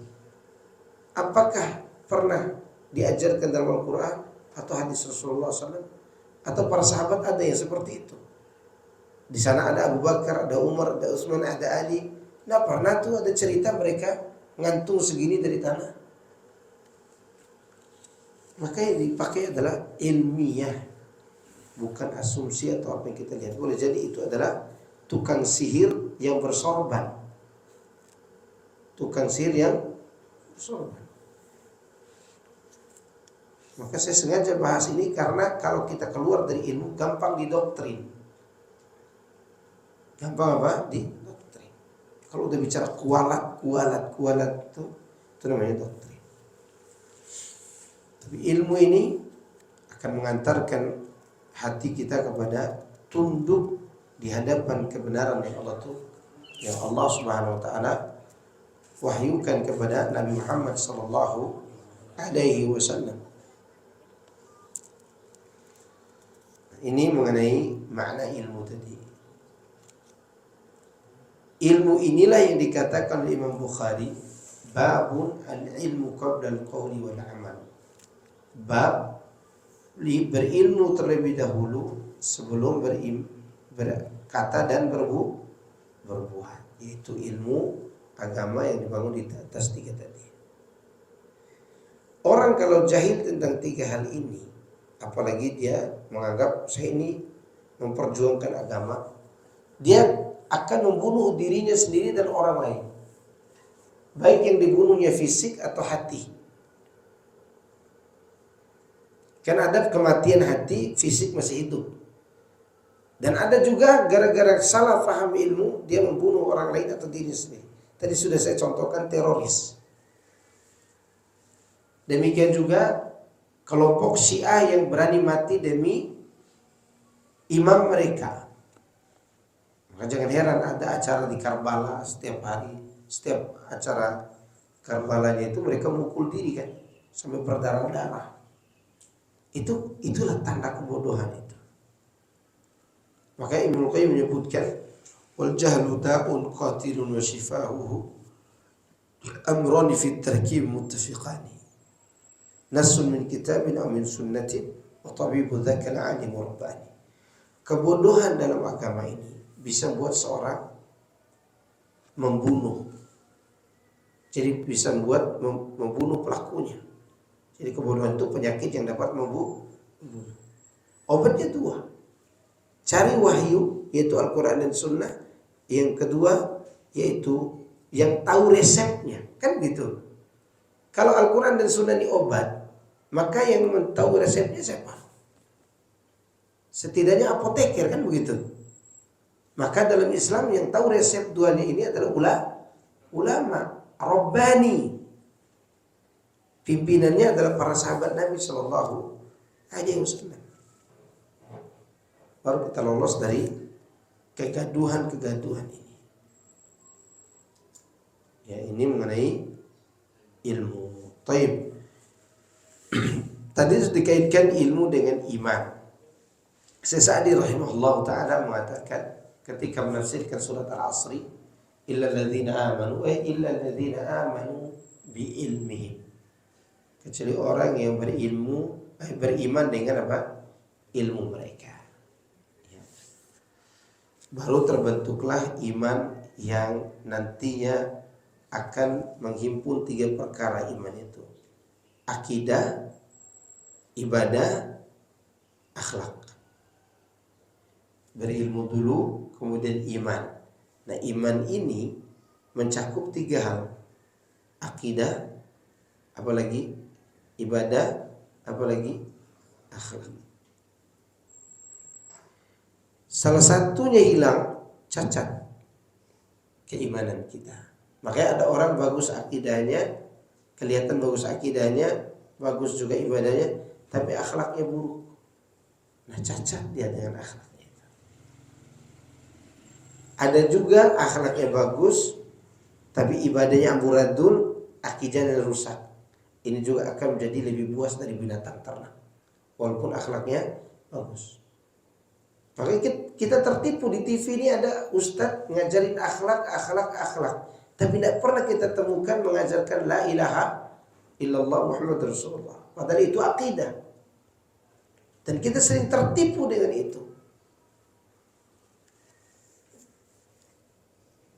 Apakah pernah diajarkan dalam Al-Quran atau hadis Rasulullah SAW? Atau para sahabat ada yang seperti itu? Di sana ada Abu Bakar, ada Umar, ada Utsman, ada Ali. Nah pernah tuh ada cerita mereka ngantung segini dari tanah. Maka yang dipakai adalah ilmiah, bukan asumsi atau apa yang kita lihat. Boleh jadi itu adalah tukang sihir yang bersorban. Tukang sihir yang bersorban. Maka saya sengaja bahas ini karena kalau kita keluar dari ilmu gampang didoktrin. Gampang apa? Didoktrin. Kalau udah bicara kualat itu namanya doktrin. Tapi ilmu ini akan mengantarkan hati kita kepada tunduk di hadapan kebenaran yang Allah Subhanahu wa taala wahyukan kepada Nabi Muhammad sallallahu alaihi wasallam. Ini mengenai makna ilmu tadi. Ilmu inilah yang dikatakan oleh Imam Bukhari, babun al-ilmu qabla al-qawli wal amal. Bab berilmu terlebih dahulu sebelum berkata dan berbuat, yaitu ilmu agama yang dibangun di atas 3 tadi. Orang kalau jahil tentang 3 hal ini, apalagi dia menganggap saya ini memperjuangkan agama, dia akan membunuh dirinya sendiri dan orang lain, baik yang dibunuhnya fisik atau hati. Kan ada kematian hati, fisik masih hidup. Dan ada juga gara-gara salah paham ilmu, dia membunuh orang lain atau dirinya sendiri. Tadi sudah saya contohkan teroris. Demikian juga kelompok Syiah yang berani mati demi imam mereka. Maka jangan heran ada acara di Karbala setiap hari. Setiap acara Karbalanya itu mereka mukul diri kan, sampai berdarah-darah. Itulah tanda kebodohan itu. Maka Ibnu Qayyim menyebutkan wal jahlu da'un qatilun wa shifaa'uhu amrani fi at-tarkib muttafiqani. Nasun min kitabin aw min sunnatin wa tabibu dzakal 'alim rabbani. Kebodohan dalam agama ini bisa membuat seorang membunuh. Jadi bisa membunuh pelakunya. Jadi kebodohan itu penyakit yang dapat membunuh. Obatnya 2. Cari wahyu, yaitu Al-Quran dan Sunnah. Yang kedua, yaitu yang tahu resepnya. Kan gitu. Kalau Al-Quran dan Sunnah ini obat, maka yang tahu resepnya siapa? Setidaknya apoteker, kan begitu. Maka dalam Islam yang tahu resep 2 ini adalah ulama Rabbani. Pimpinannya adalah para sahabat Nabi SAW. Baru kita lolos dari kegaduhan-kegaduhan ini. Ya, ini mengenai ilmu. Taib. Tadi dikaitkan ilmu dengan iman. Sa'di rahimahullah ta'ala mengatakan ketika menafsirkan surat Al-Asri, illa alladhina amanu bi ilmihim. Kecuali orang yang beriman dengan apa? Ilmu mereka. Ya. Baru terbentuklah iman yang nantinya akan menghimpun 3 perkara iman itu. Akidah, ibadah, akhlak. Berilmu dulu, kemudian iman. Nah, iman ini mencakup 3 hal. Akidah, apalagi ibadah, apalagi akhlak. Salah satunya hilang, cacat keimanan kita. Makanya ada orang bagus akidahnya, kelihatan bagus akidahnya, bagus juga ibadahnya, tapi akhlaknya buruk. Nah, cacat dia dengan akhlaknya. Ada juga akhlaknya bagus, tapi ibadahnya amburadul, akidahnya rusak. Ini juga akan menjadi lebih buas dari binatang ternak, walaupun akhlaknya bagus. Makanya kita tertipu di TV ini ada ustadz ngajarin akhlak, tapi tidak pernah kita temukan mengajarkan la ilaha illallah Muhammad Rasulullah. Padahal itu akidah. Dan kita sering tertipu dengan itu.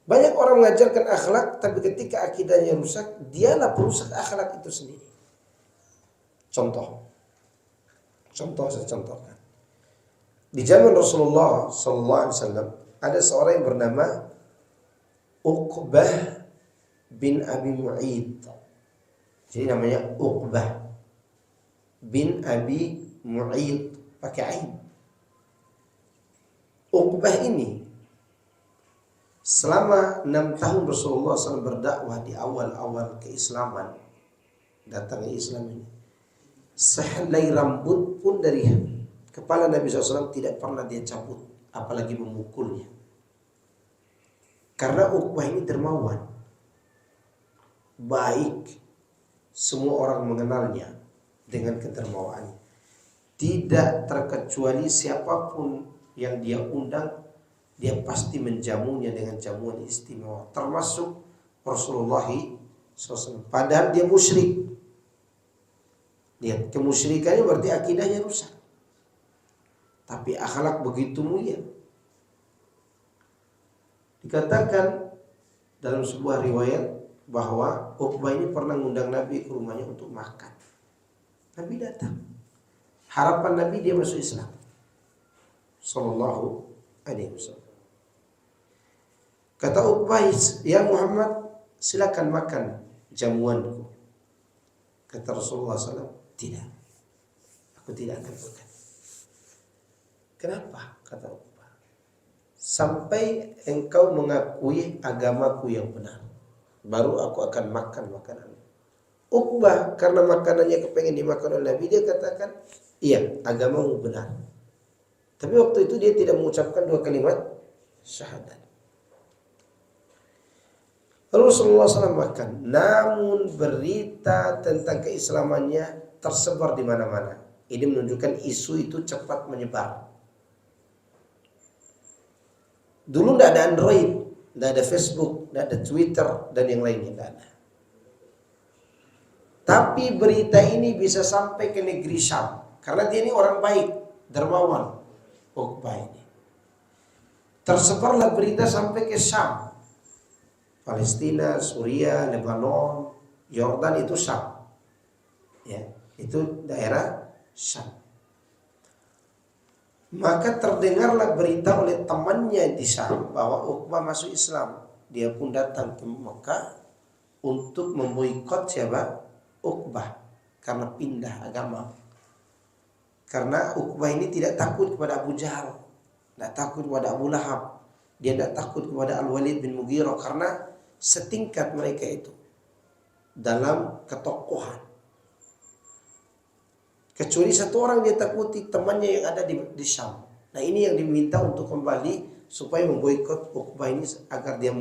Banyak orang mengajarkan akhlak, tapi ketika akidahnya rusak, dialah perusak akhlak itu sendiri. Contoh saya contohkan. Di zaman Rasulullah SAW ada seorang yang bernama Uqbah bin Abi Mu'id. Jadi namanya Uqbah bin Abi Mu'id pakai ain. Uqbah ini selama 6 tahun Rasulullah SAW berdakwah di awal-awal keislaman, datangnya Islam ini, sehelai rambut pun dari kepala Nabi SAW tidak pernah dia cabut, apalagi memukulnya. Karena Uqbah ini dermawan, baik, semua orang mengenalnya dengan kedermawaannya. Tidak terkecuali siapapun yang dia undang, dia pasti menjamunya dengan jamuan istimewa, termasuk Rasulullah SAW. Padahal dia musyrik. Lihat, kemusyrikannya berarti akidahnya rusak. Tapi akhlak begitu mulia. Dikatakan dalam sebuah riwayat bahwa Uqbah ini pernah mengundang Nabi ke rumahnya untuk makan. Nabi datang. Harapan Nabi dia masuk Islam. Sallallahu alaihi wasallam. Kata Uqbah, "Ya Muhammad, silakan makan jamuanku." Kata Rasulullah SAW, "Tidak. Aku tidak akan makan." Kenapa? Kata Uqbah. "Sampai engkau mengakui agamaku yang benar, baru aku akan makan makanan." Uqbah karena makanannya kepengen dimakan oleh Nabi, dia katakan, "Iya, agamamu benar." Tapi waktu itu dia tidak mengucapkan 2 kalimat syahadat. Lalu Rasulullah SAW makan, namun berita tentang keislamannya tersebar di mana-mana. Ini menunjukkan isu itu cepat menyebar. Dulu tidak ada Android, tidak ada Facebook, tidak ada Twitter, dan yang lainnya tidak ada. Tapi berita ini bisa sampai ke negeri Syam, karena dia ini orang baik, dermawan, Uqbah ini. Tersebarlah berita sampai ke Syam, Palestina, Suriah, Lebanon, Yordan, itu Syam. Ya, itu daerah Syam. Maka terdengarlah berita oleh temannya di Syam bahwa Uqbah masuk Islam. Dia pun datang ke Mekah untuk memboikot siapa? Uqbah, karena pindah agama. Karena Uqbah ini tidak takut kepada Abu Jahal, tidak takut kepada Abu Lahab, dia tidak takut kepada Al-Walid bin Mughirah, karena setingkat mereka itu dalam ketokohan. Kecuali satu orang dia takuti, temannya yang ada di Syam. Nah, ini yang diminta untuk kembali supaya memboikot Uqbah ini agar dia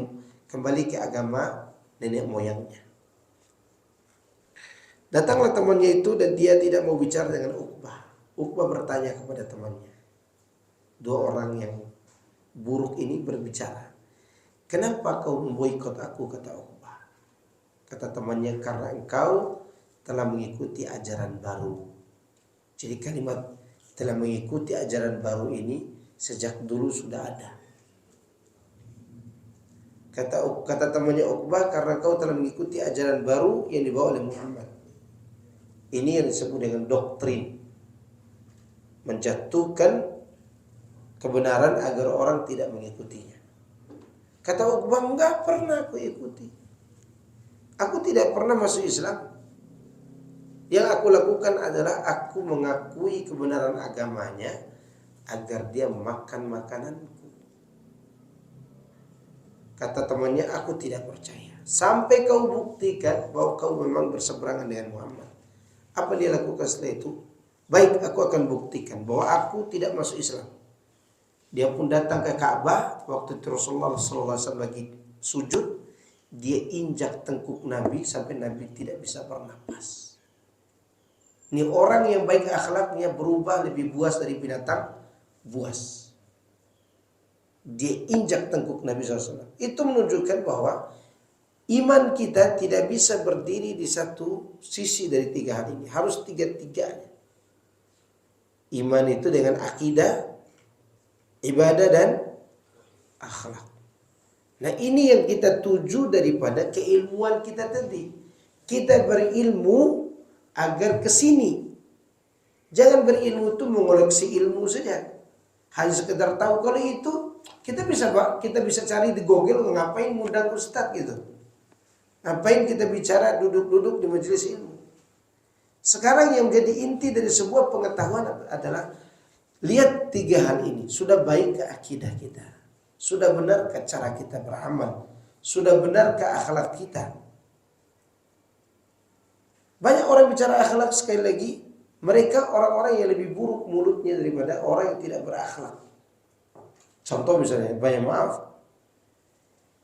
kembali ke agama nenek moyangnya. Datanglah temannya itu dan dia tidak mau bicara dengan Uqbah. Uqbah bertanya kepada temannya. Dua orang yang buruk ini berbicara. Kenapa kau memboikot aku, kata Uqbah. Kata temannya, karena engkau telah mengikuti ajaran baru. Jadi kalimat telah mengikuti ajaran baru ini sejak dulu sudah ada. Kata temannya Uqbah, karena kau telah mengikuti ajaran baru yang dibawa oleh Muhammad. Ini yang disebut dengan doktrin. Menjatuhkan kebenaran agar orang tidak mengikutinya. Kata Uqbah, enggak pernah aku ikuti. Aku tidak pernah masuk Islam. Yang aku lakukan adalah aku mengakui kebenaran agamanya agar dia makan makananku. Kata temannya, aku tidak percaya sampai kau buktikan bahwa kau memang berseberangan dengan Muhammad. Apa dia lakukan setelah itu? Baik, aku akan buktikan bahwa aku tidak masuk Islam. Dia pun datang ke Ka'bah. Waktu itu Rasulullah SAW lagi sujud, dia injak tengkuk Nabi sampai Nabi tidak bisa bernapas. Ini orang yang baik akhlaknya berubah lebih buas dari binatang buas. Dia injak tengkuk Nabi SAW. Itu menunjukkan bahwa iman kita tidak bisa berdiri di satu sisi dari tiga hal ini. Harus tiga-tiganya. Iman itu dengan akidah, ibadah, dan akhlak. Nah, ini yang kita tuju daripada keilmuan kita tadi. Kita berilmu agar ke sini. Jangan berilmu itu mengoleksi ilmu saja. Hanya sekedar tahu. Kalau itu kita bisa cari di Google, ngapain ngundang ustadz gitu. Ngapain kita bicara duduk-duduk di majelis ilmu? Sekarang yang menjadi inti dari sebuah pengetahuan adalah lihat tiga hal ini. Sudah baik ke akidah kita, sudah benar ke cara kita beramal, sudah benar ke akhlak kita. Banyak orang bicara akhlak, sekali lagi mereka orang-orang yang lebih buruk mulutnya daripada orang yang tidak berakhlak. Contoh misalnya, banyak maaf,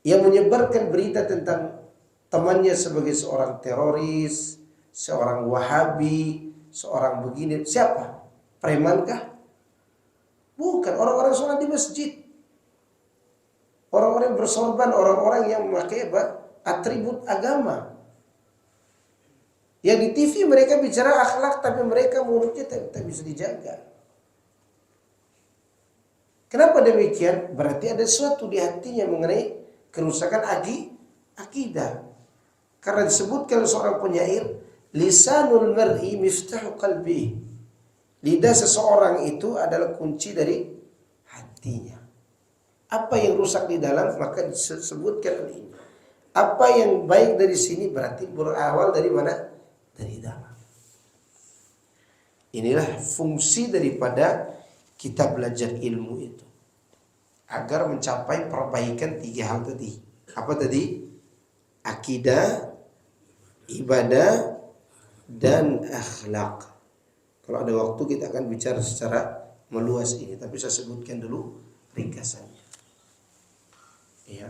yang menyebarkan berita tentang temannya sebagai seorang teroris, seorang wahabi, seorang begini. Siapa? Premankah? Bukan. Orang-orang sholat di masjid. Orang-orang yang bersorban, orang-orang yang memakai atribut agama. Yang di TV mereka bicara akhlak, tapi mereka mulutnya tak bisa dijaga. Kenapa demikian? Berarti ada sesuatu di hatinya mengenai kerusakan akidah. Karena disebutkan seorang penyair, lisanul mar'i miftahu qalbi. Lidah seseorang itu adalah kunci dari hatinya. Apa yang rusak di dalam, maka disebutkan ini. Apa yang baik dari sini berarti berawal dari mana? Dari dalam. Inilah fungsi daripada kita belajar ilmu itu. Agar mencapai perbaikan tiga hal tadi. Apa tadi? Akidah, ibadah, dan akhlak. Kalau ada waktu kita akan bicara secara meluas ini, tapi saya sebutkan dulu ringkasannya. Ya.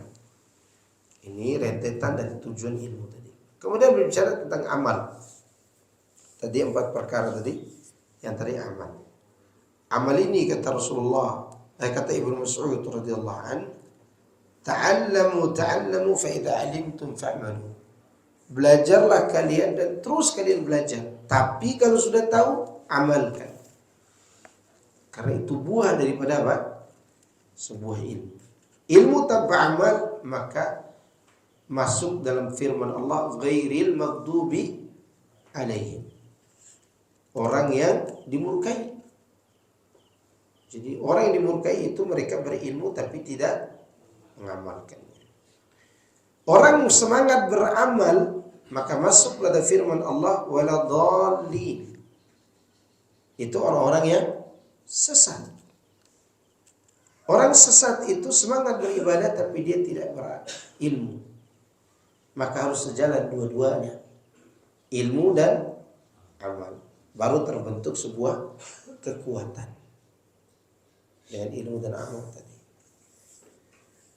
Ini rentetan dari tujuan ilmu tadi. Kemudian berbicara tentang amal. Tadi 4 perkara tadi. Yang tadi amal. Amal ini kata Rasulullah, kata Ibnu Mas'ud radhiyallahu an, ta'allamu fa idza 'alimtum fa'malu. Belajarlah kalian dan terus kalian belajar. Tapi kalau sudah tahu, amalkan. Karena itu buah daripada apa? Sebuah ilmu. Ilmu tanpa amal maka masuk dalam firman Allah, ghairil maghdubi alaihim. Orang yang dimurkai. Jadi orang yang dimurkai itu mereka berilmu tapi tidak mengamalkannya. Orang semangat beramal maka masuk pada firman Allah, wala dhalin. Itu orang-orang yang sesat. Orang sesat itu semangat beribadah tapi dia tidak berilmu. Maka harus sejalan dua-duanya. Ilmu dan amal. Baru terbentuk sebuah kekuatan. Dengan ilmu dan amal tadi.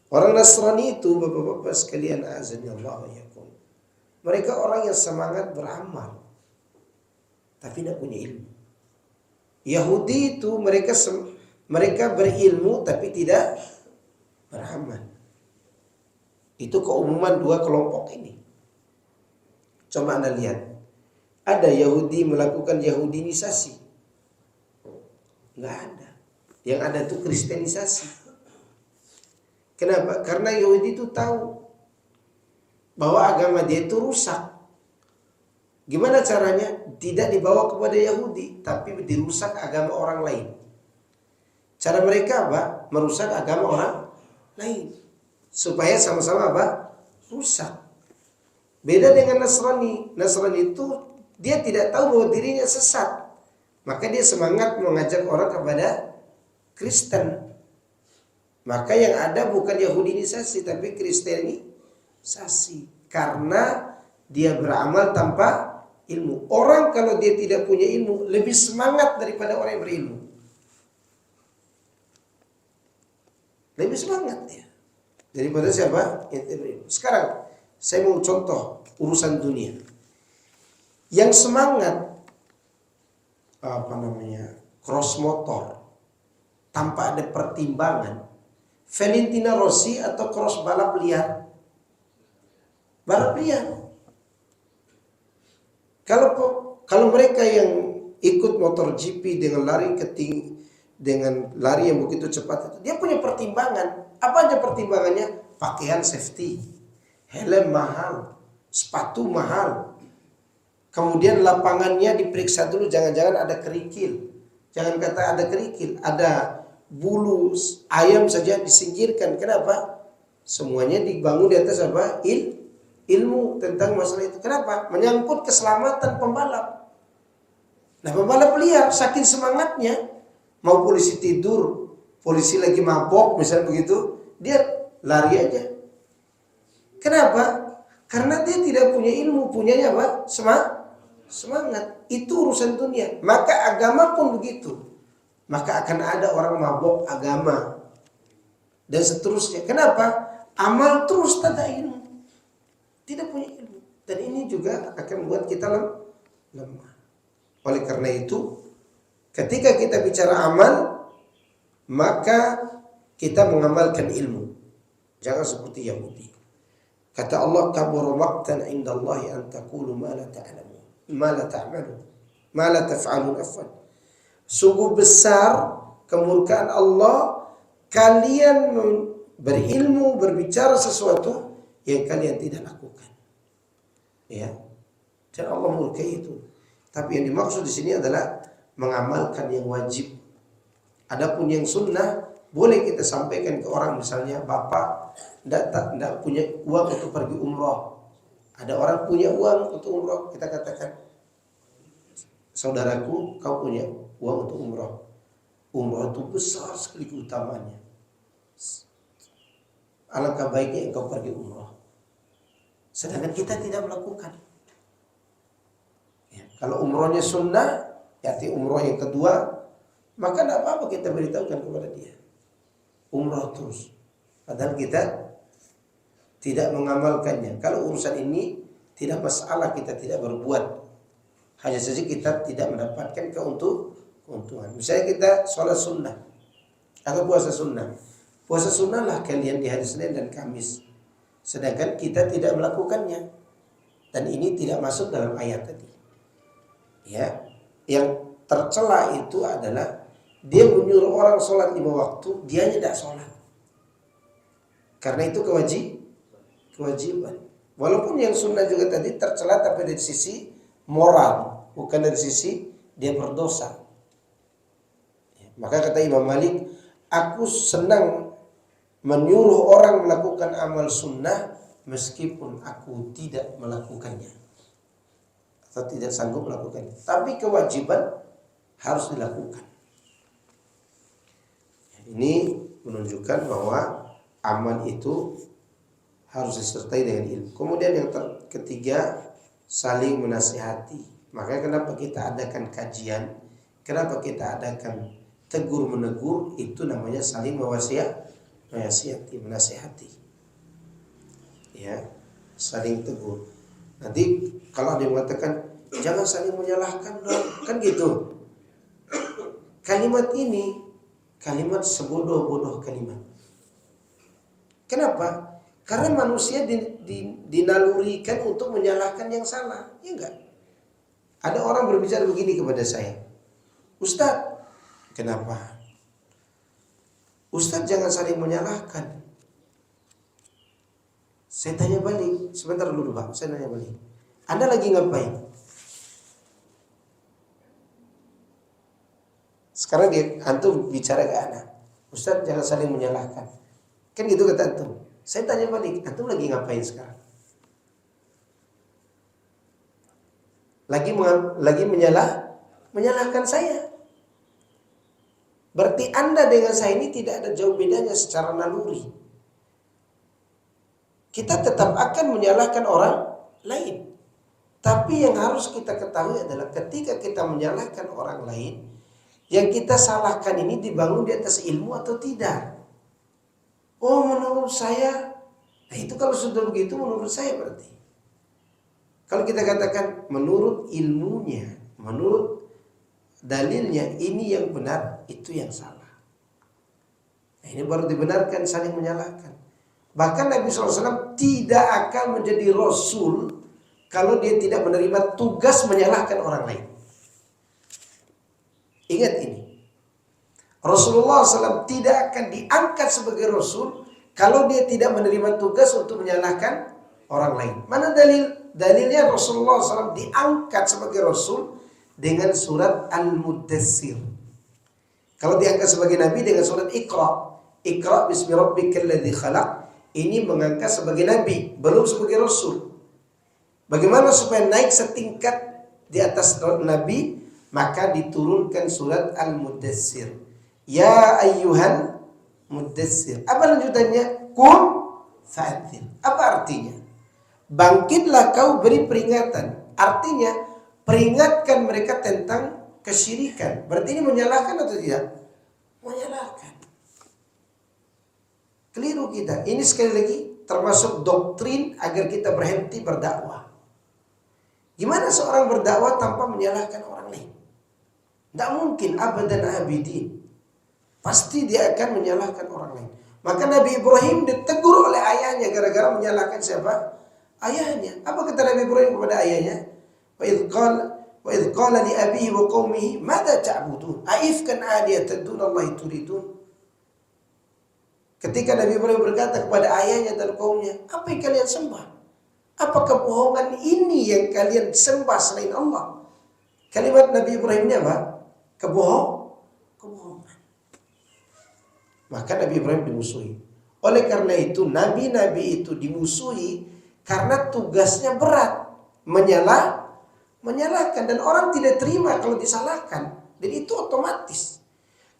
Orang Nasrani itu, bapak-bapak sekalian, azan Allah wa yakum, mereka orang yang semangat beramal tapi tidak punya ilmu. Yahudi itu mereka berilmu tapi tidak beramal. Itu keumuman dua kelompok ini. Coba Anda lihat, ada Yahudi melakukan Yahudinisasi? Nggak ada. Yang ada itu Kristenisasi. Kenapa? Karena Yahudi itu tahu bahwa agama dia itu rusak. Gimana caranya? Tidak dibawa kepada Yahudi, tapi dirusak agama orang lain. Cara mereka apa? Merusak agama orang lain. Supaya sama-sama apa? Rusak. Beda dengan Nasrani. Nasrani itu dia tidak tahu bahwa dirinya sesat. Maka dia semangat mengajak orang kepada Kristen. Maka yang ada bukan Yahudinisasi tapi Kristenisasi. Karena dia beramal tanpa ilmu. Orang kalau dia tidak punya ilmu lebih semangat daripada orang yang berilmu. Lebih semangat dia daripada siapa? Yang tidak berilmu. Sekarang saya mau contoh urusan dunia. Yang semangat cross motor tanpa ada pertimbangan, Valentino Rossi atau cross balap liar? Balap liar. Kalau mereka yang ikut motor GP dengan lari yang begitu cepat itu, dia punya pertimbangan. Apa aja pertimbangannya? Pakaian safety, helm mahal, sepatu mahal. Kemudian lapangannya diperiksa dulu, jangan-jangan ada kerikil. Jangan kata ada kerikil, ada bulu ayam saja disingkirkan. Kenapa? Semuanya dibangun di atas apa? Ilmu tentang masalah itu. Kenapa? Menyangkut keselamatan pembalap. Nah, pembalap liar saking semangatnya, mau polisi tidur, polisi lagi mabok misalnya begitu, dia lari aja. Kenapa? Karena dia tidak punya ilmu, punyanya apa? Semangat. Itu urusan dunia. Maka agama pun begitu. Maka akan ada orang mabok agama dan seterusnya. Kenapa? Amal terus tak ada ilmu. Tidak punya ilmu. Dan ini juga akan membuat kita lemah. Oleh karena itu, ketika kita bicara amal, maka kita mengamalkan ilmu. Jangan seperti Yahudi. Kata Allah, kabura maqtan indallahi an taqulu ma la ta'lamun, ma la ta'malun, ma la taf'alun afwan. Sungguh besar kemurkaan Allah kalian berilmu, berbicara sesuatu yang kalian tidak lakukan. Ya. Dan Allah murkai itu. Tapi yang dimaksud di sini adalah mengamalkan yang wajib. Adapun yang sunnah boleh kita sampaikan ke orang, misalnya bapak tidak punya uang untuk pergi umroh. Ada orang punya uang untuk umroh, kita katakan, saudaraku, kau punya uang untuk umroh. Umroh itu besar sekali keutamaannya. Alangkah baiknya engkau pergi umroh. Sedangkan kita tidak melakukan. Ya, kalau umrohnya sunnah, arti umroh yang kedua, maka tidak apa-apa kita beritahukan kepada dia. Umroh terus. Padahal kita tidak mengamalkannya. Kalau urusan ini tidak masalah kita tidak berbuat. Hanya saja kita tidak mendapatkan keuntungan. Misalnya kita sholat sunnah atau puasa sunnah. Puasa sunnah lah kalian di hari Senin dan Kamis. Sedangkan kita tidak melakukannya. Dan ini tidak masuk dalam ayat tadi. Ya, yang tercela itu adalah dia menyuruh orang sholat 5 waktu, dia tidak sholat. Karena itu kewajiban. Walaupun yang sunnah juga tadi tercela, tapi dari sisi moral, bukan dari sisi dia berdosa. Ya, maka kata Imam Malik, aku senang menyuruh orang melakukan amal sunnah meskipun aku tidak melakukannya atau tidak sanggup melakukannya. Tapi kewajiban harus dilakukan. Ini menunjukkan bahwa amal itu harus disertai dengan ilmu. Kemudian yang ketiga, saling menasihati. Makanya kenapa kita adakan kajian, kenapa kita adakan tegur menegur, itu namanya saling menasihati. Ya, saling tegur. Nanti kalau ada yang mengatakan jangan saling menyalahkan dong, kan gitu. Kalimat ini kalimat sebodoh-bodoh kalimat. Kenapa? Karena manusia dinalurikan untuk menyalahkan yang salah, ya enggak? Ada orang berbicara begini kepada saya, Ustadz, kenapa? Ustadz jangan saling menyalahkan. Saya tanya balik, sebentar dulu Pak, saya tanya balik. Anda lagi ngapain? Sekarang antum bicara ke anak, Ustadz jangan saling menyalahkan. Kan gitu kata antum. Saya tanya balik, antum lagi ngapain sekarang? Lagi menyalahkan saya. Berarti Anda dengan saya ini tidak ada jauh bedanya secara naluri. Kita tetap akan menyalahkan orang lain. Tapi yang harus kita ketahui adalah ketika kita menyalahkan orang lain, yang kita salahkan ini dibangun di atas ilmu atau tidak. Oh menurut saya, nah itu kalau sudah begitu menurut saya berarti. Kalau kita katakan menurut ilmunya, menurut dalilnya ini yang benar, itu yang salah. Nah, ini baru dibenarkan saling menyalahkan. Bahkan Nabi SAW tidak akan menjadi Rasul kalau dia tidak menerima tugas menyalahkan orang lain. Ingat ini. Rasulullah SAW tidak akan diangkat sebagai Rasul kalau dia tidak menerima tugas untuk menyalahkan orang lain. Mana dalilnya Rasulullah SAW diangkat sebagai Rasul dengan surat Al-Muddatsir. Kalau diangkat sebagai Nabi dengan surat Iqra. Iqra bismi rabbikal ladzi khalaq. Ini mengangkat sebagai Nabi, belum sebagai Rasul. Bagaimana supaya naik setingkat di atas Nabi? Maka diturunkan surat Al-Muddatsir. Ya ayyuhan muddatsir. Apa lanjutannya? Qum fa'anzir. Apa artinya? Bangkitlah kau beri peringatan. Artinya peringatkan mereka tentang kesyirikan. Berarti ini menyalahkan atau tidak? Menyalahkan. Keliru kita. Ini sekali lagi termasuk doktrin agar kita berhenti berdakwah. Gimana seorang berdakwah tanpa menyalahkan orang lain? Tidak mungkin abadan abidin. Pasti dia akan menyalahkan orang lain. Maka Nabi Ibrahim ditegur oleh ayahnya gara-gara menyalahkan siapa? Ayahnya. Apa kata Nabi Ibrahim kepada ayahnya? Wa idh qala li abihi wa qaumihi madza ta'budun? Aifkan aliyatan dunallahi turidun? Ketika Nabi Ibrahim berkata kepada ayahnya dan kaumnya, apa yang kalian sembah? Apa kebohongan ini yang kalian sembah selain Allah? Kalimat Nabi Ibrahim ini apa? Kebohongan. Maka Nabi Ibrahim dimusuhi. Oleh karena itu nabi-nabi itu dimusuhi karena tugasnya berat, menyalahkan, dan orang tidak terima kalau disalahkan. Dan itu otomatis.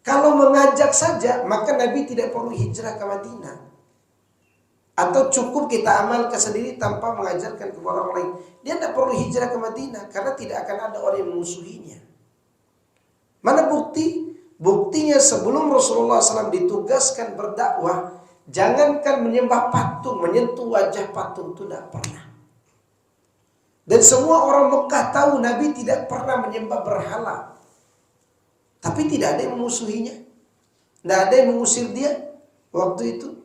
Kalau mengajak saja, maka Nabi tidak perlu hijrah ke Madinah. Atau cukup kita amalkan sendiri tanpa mengajarkan kepada orang lain. Dia tidak perlu hijrah ke Madinah karena tidak akan ada orang yang memusuhinya. Mana bukti? Buktinya sebelum Rasulullah SAW ditugaskan berdakwah, jangankan menyembah patung, menyentuh wajah patung itu tidak pernah. Dan semua orang Mekah tahu Nabi tidak pernah menyembah berhala. Tapi tidak ada yang memusuhinya. Tidak ada yang mengusir dia waktu itu.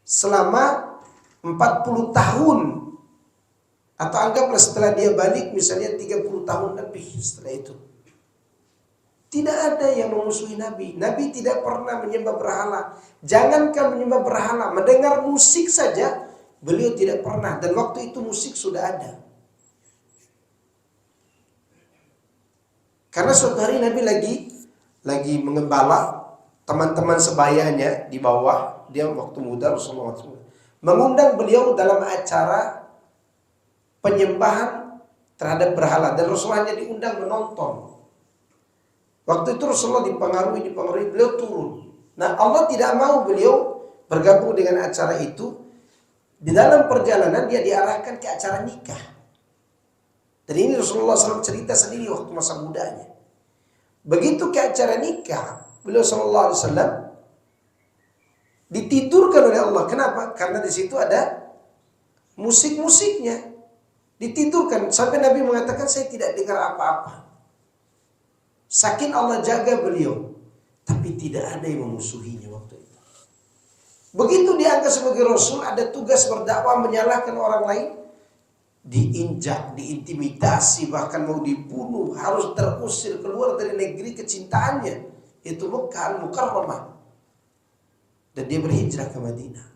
Selama 40 tahun. Atau anggaplah setelah dia balik misalnya 30 tahun lebih setelah itu. Tidak ada yang memusuhi Nabi. Nabi tidak pernah menyembah berhala. Jangankan menyembah berhala, mendengar musik saja beliau tidak pernah. Dan waktu itu musik sudah ada. Karena suatu hari Nabi lagi mengembala, teman-teman sebayanya di bawah, dia waktu muda Rasulullah SAW mengundang beliau dalam acara penyembahan terhadap berhala, dan Rasulullah hanya diundang menonton. Waktu itu Rasulullah dipengaruhi, beliau turun. Nah, Allah tidak mau beliau bergabung dengan acara itu. Di dalam perjalanan dia diarahkan ke acara nikah. Dan ini Rasulullah SAW cerita sendiri waktu masa mudanya. Begitu ke acara nikah, beliau SAW Ditidurkan oleh Allah. Kenapa? Karena di situ ada musik-musiknya. Ditidurkan sampai Nabi mengatakan saya tidak dengar apa-apa. Saking Allah jaga beliau, tapi tidak ada yang memusuhinya waktu itu. Begitu diangkat sebagai Rasul, ada tugas berdakwah menyalahkan orang lain, diinjak, diintimidasi, bahkan mau dibunuh, harus terusir keluar dari negeri kecintaannya, itu Mekah Al-Mukarramah. Dan dia berhijrah ke Madinah.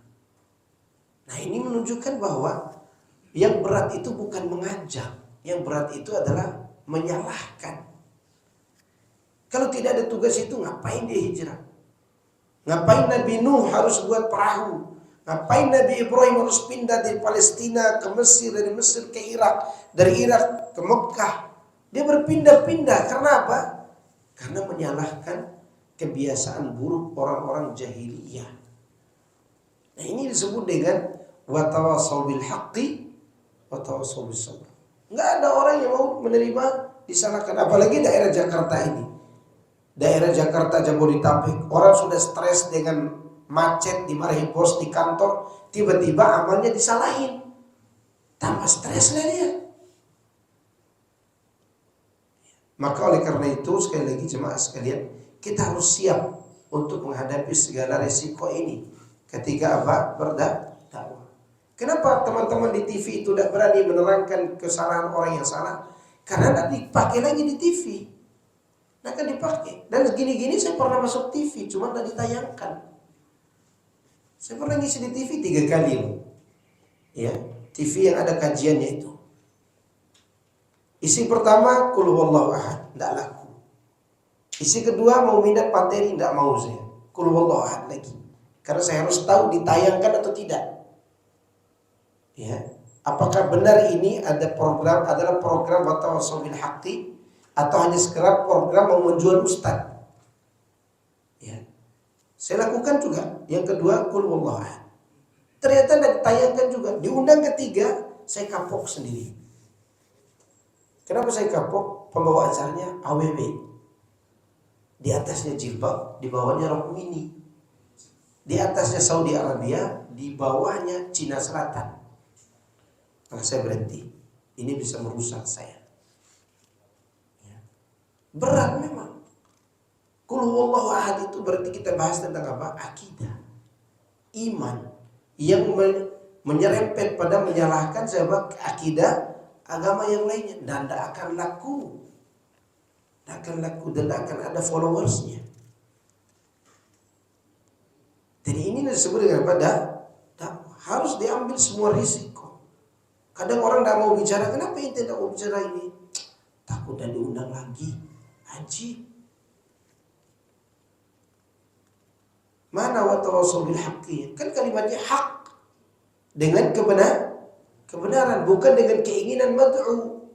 Nah, ini menunjukkan bahwa yang berat itu bukan mengajak, yang berat itu adalah menyalahkan. Kalau tidak ada tugas itu, ngapain dia hijrah? Ngapain Nabi Nuh harus buat perahu? Ngapain Nabi Ibrahim harus pindah dari Palestina ke Mesir, dari Mesir ke Irak, dari Irak ke Mekah? Dia berpindah-pindah karena apa? Karena menyalahkan kebiasaan buruk orang-orang jahiliyah. Nah, ini disebut dengan watawassaw bil haqqi watawassaw bis sabr. Enggak ada orang yang mau menerima disalahkan, apalagi daerah Jakarta ini. Daerah Jakarta Jabodetabek, orang sudah stres dengan macet, dimarahin bos di kantor, tiba-tiba amalnya disalahin. Tambah stres lah dia. Maka oleh karena itu, sekali lagi jemaah sekalian, kita harus siap untuk menghadapi segala resiko ini ketika apa? Berdakwah. Kenapa teman-teman di TV itu tidak berani menerangkan kesalahan orang yang salah? Karena nanti dipakai lagi di TV. Nah, kan dipakai. Dan gini-gini saya pernah masuk TV, cuma tidak ditayangkan. Saya pernah ngisi di TV 3 kali loh. Ya, TV yang ada kajiannya itu. Isi pertama, Qul huwallahu ahad, tidak laku. Isi kedua mau minat materi, tidak mau saya. Qul huwallahu ahad lagi. Karena saya harus tahu ditayangkan atau tidak. Ya, apakah benar ini adalah program watawassaw bil haqqi atau hanya sekedar program mau menjual ustaz? Ya, saya lakukan juga. Yang kedua, Qul huwallahu ahad. Ternyata tidak ditayangkan juga. Diundang ketiga, saya kapok sendiri. Kenapa saya kapok? Pembawa acaranya AWW. Di atasnya jilbab, di bawahnya rok mini. Di atasnya Saudi Arabia, di bawahnya Cina Selatan. Maka saya berhenti. Ini bisa merusak saya. Ya. Berat memang. Qul huwallahu ahad itu berarti kita bahas tentang apa? Akidah. Iman. Yang menyerempet pada menyalahkan sebab akidah agama yang lainnya, dan tidak akan laku. Tidak akan laku dan tidak akan ada followersnya. Jadi ini disebut dengan apa? Harus diambil semua risiko. Kadang orang tidak mau bicara. Kenapa ente tidak mau bicara ini? Takut dan diundang lagi. Ajib. Mana watawassaw bil haqqi? Kan kalimatnya hak. Dengan kebenaran, bukan dengan keinginan mad'u,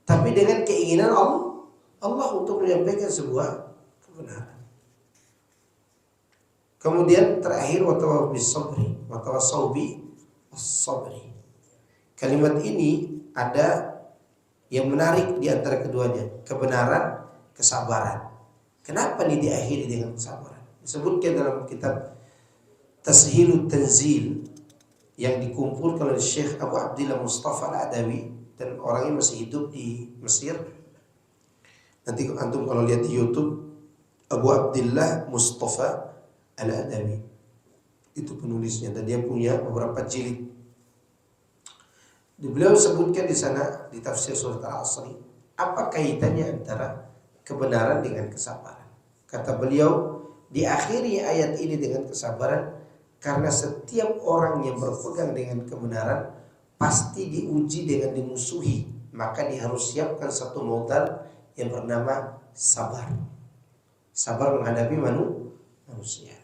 tapi dengan keinginan Allah untuk menyampaikan sebuah kebenaran. Kemudian terakhir watawassaw bis sabri. Kalimat ini ada yang menarik di antara keduanya, kebenaran, kesabaran. Kenapa ini diakhiri dengan kesabaran? Disebutkan dalam kitab Tashilut Tanzil yang dikumpulkan oleh Syekh Abu Abdillah Mustafa Al-Adawi, dan orangnya masih hidup di Mesir. Nanti antum kalau lihat di YouTube, Abu Abdillah Mustafa Al-Adawi itu penulisnya, dan dia punya beberapa jilid. Beliau sebutkan di sana di tafsir surat Al-Asr, apa kaitannya antara kebenaran dengan kesabaran. Kata beliau, diakhiri ayat ini dengan kesabaran karena setiap orang yang berpegang dengan kebenaran pasti diuji dengan dimusuhi. Maka dia harus siapkan satu modal yang bernama sabar. Sabar menghadapi manusia.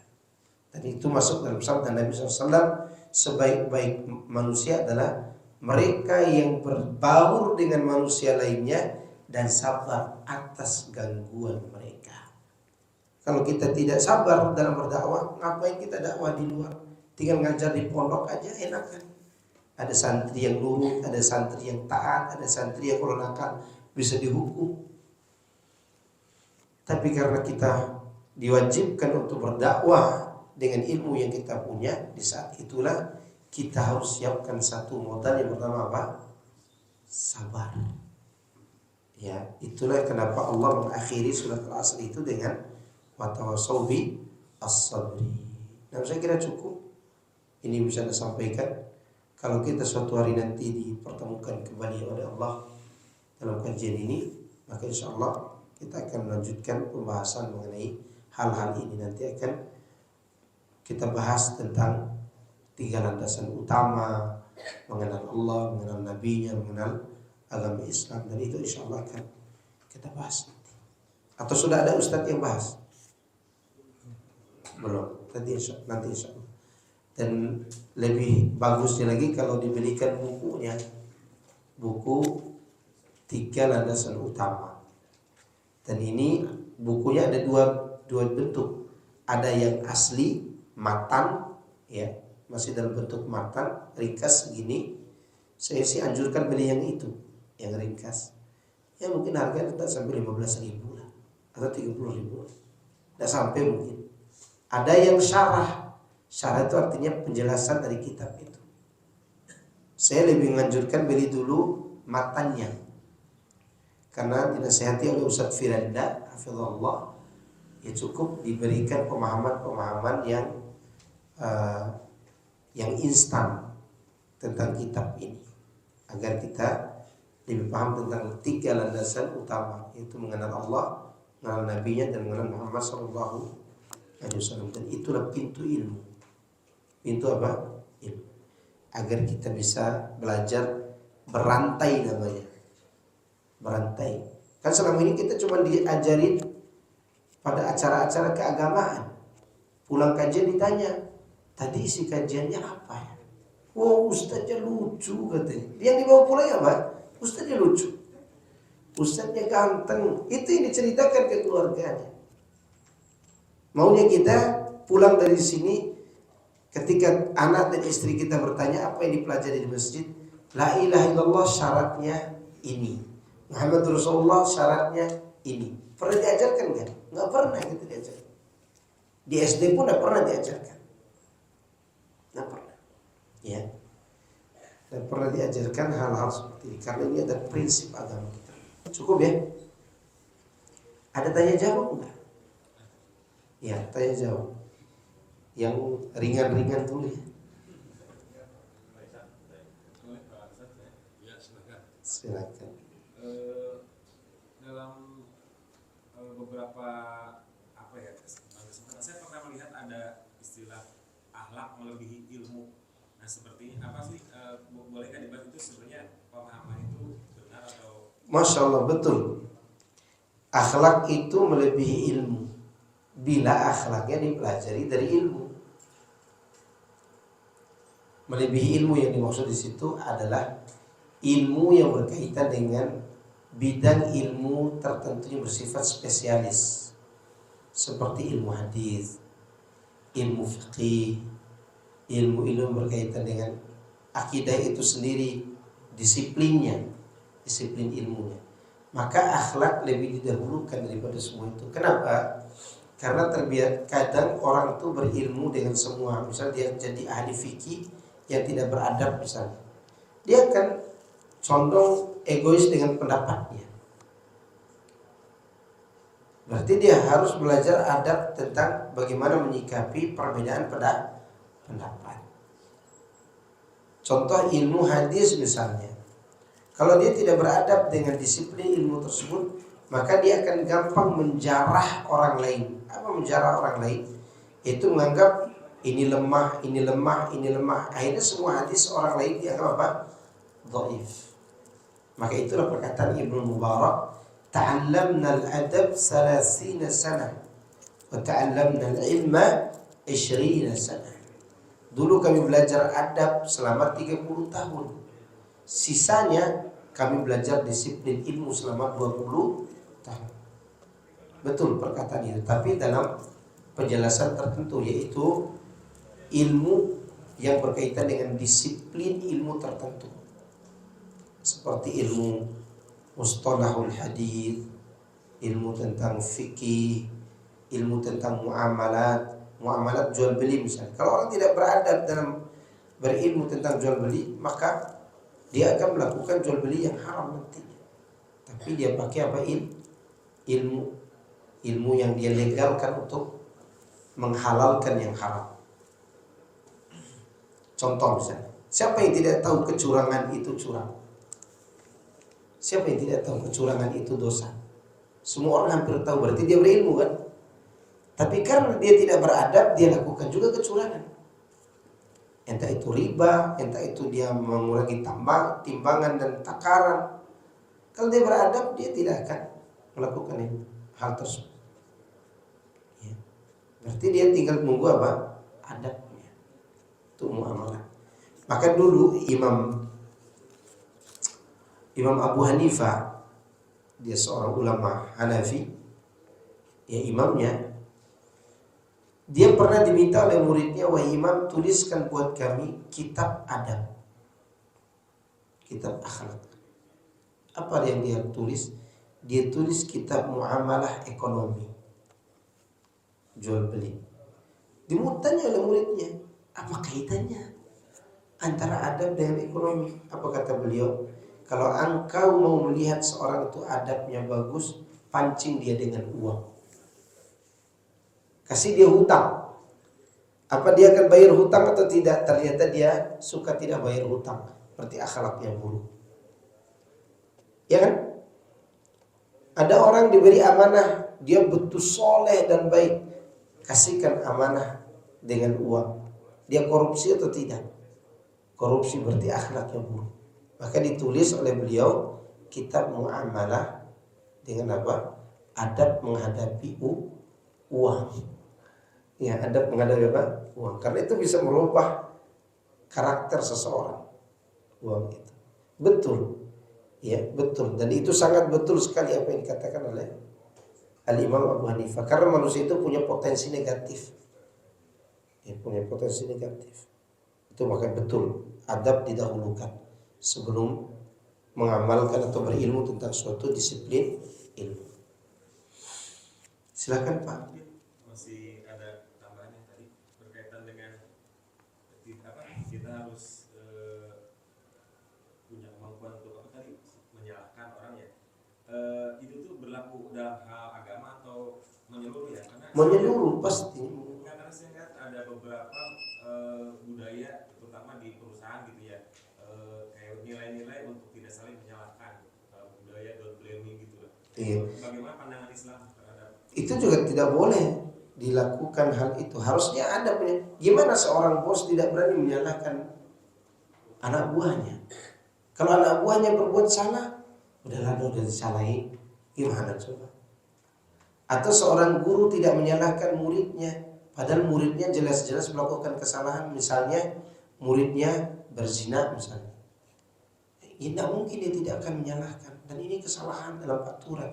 Dan itu masuk dalam sabda Nabi SAW, sebaik-baik manusia adalah mereka yang berbaur dengan manusia lainnya dan sabar atas gangguan mereka. Kalau kita tidak sabar dalam berdakwah, ngapain kita dakwah di luar? Tinggal ngajar di pondok aja enak kan? Ada santri yang nurut, ada santri yang taat, ada santri yang kalau nakal bisa dihukum. Tapi karena kita diwajibkan untuk berdakwah dengan ilmu yang kita punya, di saat itulah kita harus siapkan satu modal yang pertama apa? Sabar. Ya, itulah kenapa Allah mengakhiri surat Al-Asr itu dengan watawassaw bi as-sabri. Nah, saya kira cukup. Ini bisa saya sampaikan. Kalau kita suatu hari nanti dipertemukan kembali oleh Allah dalam kajian ini, maka insya Allah kita akan melanjutkan pembahasan mengenai hal-hal ini. Nanti akan kita bahas tentang 3 landasan utama, mengenal Allah, mengenal Nabi-Nya, mengenal agama Islam, dan itu insya Allah akan kita bahas nanti. Atau sudah ada Ustadz yang bahas? Belum. Nanti insya Allah. Dan lebih bagusnya lagi kalau diberikan bukunya, buku 3 landasan utama. Dan ini bukunya ada dua bentuk. Ada yang asli matan, ya, masih dalam bentuk matan, ringkas segini. Saya sih anjurkan beli yang itu, yang ringkas. Ya mungkin harganya tidak sampai 15.000 lah, atau 30.000. Tidak sampai mungkin. Ada yang syarah. Syarah itu artinya penjelasan dari kitab itu. Saya lebih menganjurkan beli dulu matannya, karena dinasihati oleh Ustadz Firanda hafizahullah, ya cukup diberikan pemahaman-pemahaman yang instan tentang kitab ini, agar kita lebih paham tentang 3 landasan utama, yaitu mengenal Allah, mengenal Nabi-Nya, dan mengenal Muhammad SAW. Dan itulah pintu ilmu. Pintu apa? Ilmu. Agar kita bisa belajar berantai namanya. Berantai. Kan selama ini kita cuma diajarin pada acara-acara keagamaan. Pulang kajian ditanya, tadi isi kajiannya apa ya? Wow, ustaznya lucu katanya. Yang dibawa pulang apa? Ustaznya lucu. Ustaznya ganteng. Itu yang diceritakan ke keluarganya. Maunya kita pulang dari sini, ketika anak dan istri kita bertanya apa yang dipelajari di masjid, la ilaha illallah syaratnya ini, Muhammad Rasulullah syaratnya ini. Pernah diajarkan kan? Nggak pernah kita diajarkan. Di SD pun nggak pernah diajarkan. Nggak pernah. Ya. Dan pernah diajarkan hal-hal seperti ini, karena ini ada prinsip agama kita. Cukup ya? Ada tanya jawab enggak? Ya, tanya jawab. Yang ringan-ringan dulu ya. Silakan. Dalam beberapa kesempatan saya pernah melihat ada istilah akhlak melebihi ilmu. Nah, seperti apa sih, bolehkah dibahas itu sebenarnya pemahaman itu benar atau? Masya Allah, betul. Akhlak itu melebihi ilmu bila akhlaknya dipelajari dari ilmu. Melebihi ilmu yang dimaksud di situ adalah ilmu yang berkaitan dengan bidang ilmu tertentu yang bersifat spesialis, seperti ilmu hadis, ilmu fiqih, ilmu berkaitan dengan akidah itu sendiri, disiplin ilmunya. Maka akhlak lebih didahulukan daripada semua itu. Kenapa? Karena kadang orang itu berilmu dengan semua. Misalnya dia jadi ahli fikih yang tidak beradab misalnya, dia akan condong egois dengan pendapatnya. Berarti dia harus belajar adab tentang bagaimana menyikapi perbedaan pendapat. Contoh ilmu hadis misalnya, kalau dia tidak beradab dengan disiplin ilmu tersebut, maka dia akan gampang menjarah orang lain. Apa menjarah orang lain? Itu menganggap ini lemah. Akhirnya semua hadis orang lain dianggap apa? Dhaif. Maka itulah perkataan Ibnu Mubarak, ta'allamna al-adab 30 sana wa ta'allamna al-ilma 20 sana. Dulu kami belajar adab selama 30 tahun. Sisanya kami belajar disiplin ilmu selama 20 tahun. Betul perkataan itu, tapi dalam penjelasan tertentu, yaitu ilmu yang berkaitan dengan disiplin ilmu tertentu, seperti ilmu mustalahul hadis, ilmu tentang fikih, ilmu tentang muamalat muamalat jual beli misalnya. Kalau orang tidak beradab dalam berilmu tentang jual beli, maka dia akan melakukan jual beli yang haram nantinya. Tapi dia pakai apa? Ilmu yang dia legalkan untuk menghalalkan yang haram. Contoh misalnya, siapa yang tidak tahu kecurangan itu curang? Siapa yang tidak tahu kecurangan itu dosa? Semua orang hampir tahu, berarti dia berilmu kan? Tapi karena dia tidak beradab, dia lakukan juga kecurangan. Entah itu riba, entah itu dia mengurangi timbangan dan takaran. Kalau dia beradab, dia tidak akan melakukan hal tersebut. Ya. Berarti dia tinggal menunggu apa? Adabnya. Itu muamalah. Maka dulu Imam Abu Hanifah, dia seorang ulama Hanafi, ya imamnya, dia pernah diminta oleh muridnya, wahai imam, tuliskan buat kami kitab adab, kitab akhlak. Apa yang dia tulis? Dia tulis kitab muamalah ekonomi, jual beli. Dimutanya oleh muridnya, apa kaitannya antara adab dengan ekonomi? Apa kata beliau? Kalau engkau mau melihat seorang itu adabnya bagus, pancing dia dengan uang. Kasih dia hutang. Apa dia akan bayar hutang atau tidak? Ternyata dia suka tidak bayar hutang. Berarti akhlaknya buruk. Ya kan? Ada orang diberi amanah, dia betul soleh dan baik. Kasihkan amanah dengan uang. Dia korupsi atau tidak? Korupsi berarti akhlaknya buruk. Maka ditulis oleh beliau kitab muamalah dengan apa? Adab menghadapi uang. Ya, adab menghadapi apa? Uang. Karena itu bisa merubah karakter seseorang. Uang itu. Betul. Ya, betul. Dan itu sangat betul sekali apa yang dikatakan oleh Al-Imam Abu Hanifah. Karena manusia itu punya potensi negatif. Ya, punya potensi negatif. Itu makanya betul. Adab didahulukan sebelum mengamalkan atau berilmu tentang suatu disiplin ilmu. Silakan Pak. Masih ada tambahannya tadi berkaitan dengan kita harus punya kemampuan untuk apa tadi menyalahkan orang ya. Itu tuh berlaku dalam hal agama atau menyeluruh ya? Karena menyeluruh pasti. Karena saya lihat ada beberapa budaya terutama di perusahaan gitu ya. Kayak nilai-nilai untuk tidak saling menyalahkan, budaya don't blaming gitu lah. Iya. Bagaimana pandangan Islam terhadap Itu juga tidak boleh dilakukan hal itu. Harusnya ada punya. Gimana seorang bos tidak berani menyalahkan anak buahnya? Kalau anak buahnya berbuat salah, udahlah udah disalahin. Gimana coba? Atau seorang guru tidak menyalahkan muridnya, padahal muridnya jelas-jelas melakukan kesalahan. Misalnya muridnya berzina misalnya. Tidak mungkin dia tidak akan menyalahkan. Dan ini kesalahan dalam aturan.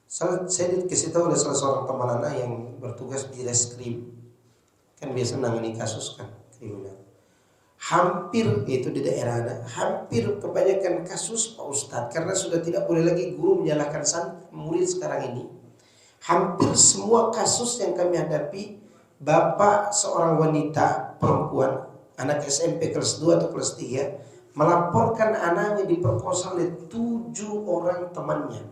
Saya dikasih tahu oleh salah seorang teman anak yang bertugas di reskrim. Kan biasa menangani kasus kan kriminal. Hampir itu di daerah ada, hampir kebanyakan kasus Pak Ustadz, karena sudah tidak boleh lagi guru menyalahkan murid sekarang ini. Hampir semua kasus yang kami hadapi, bapak seorang wanita perempuan, anak SMP kelas 2 atau kelas 3, melaporkan anaknya diperkosa oleh 7 orang temannya.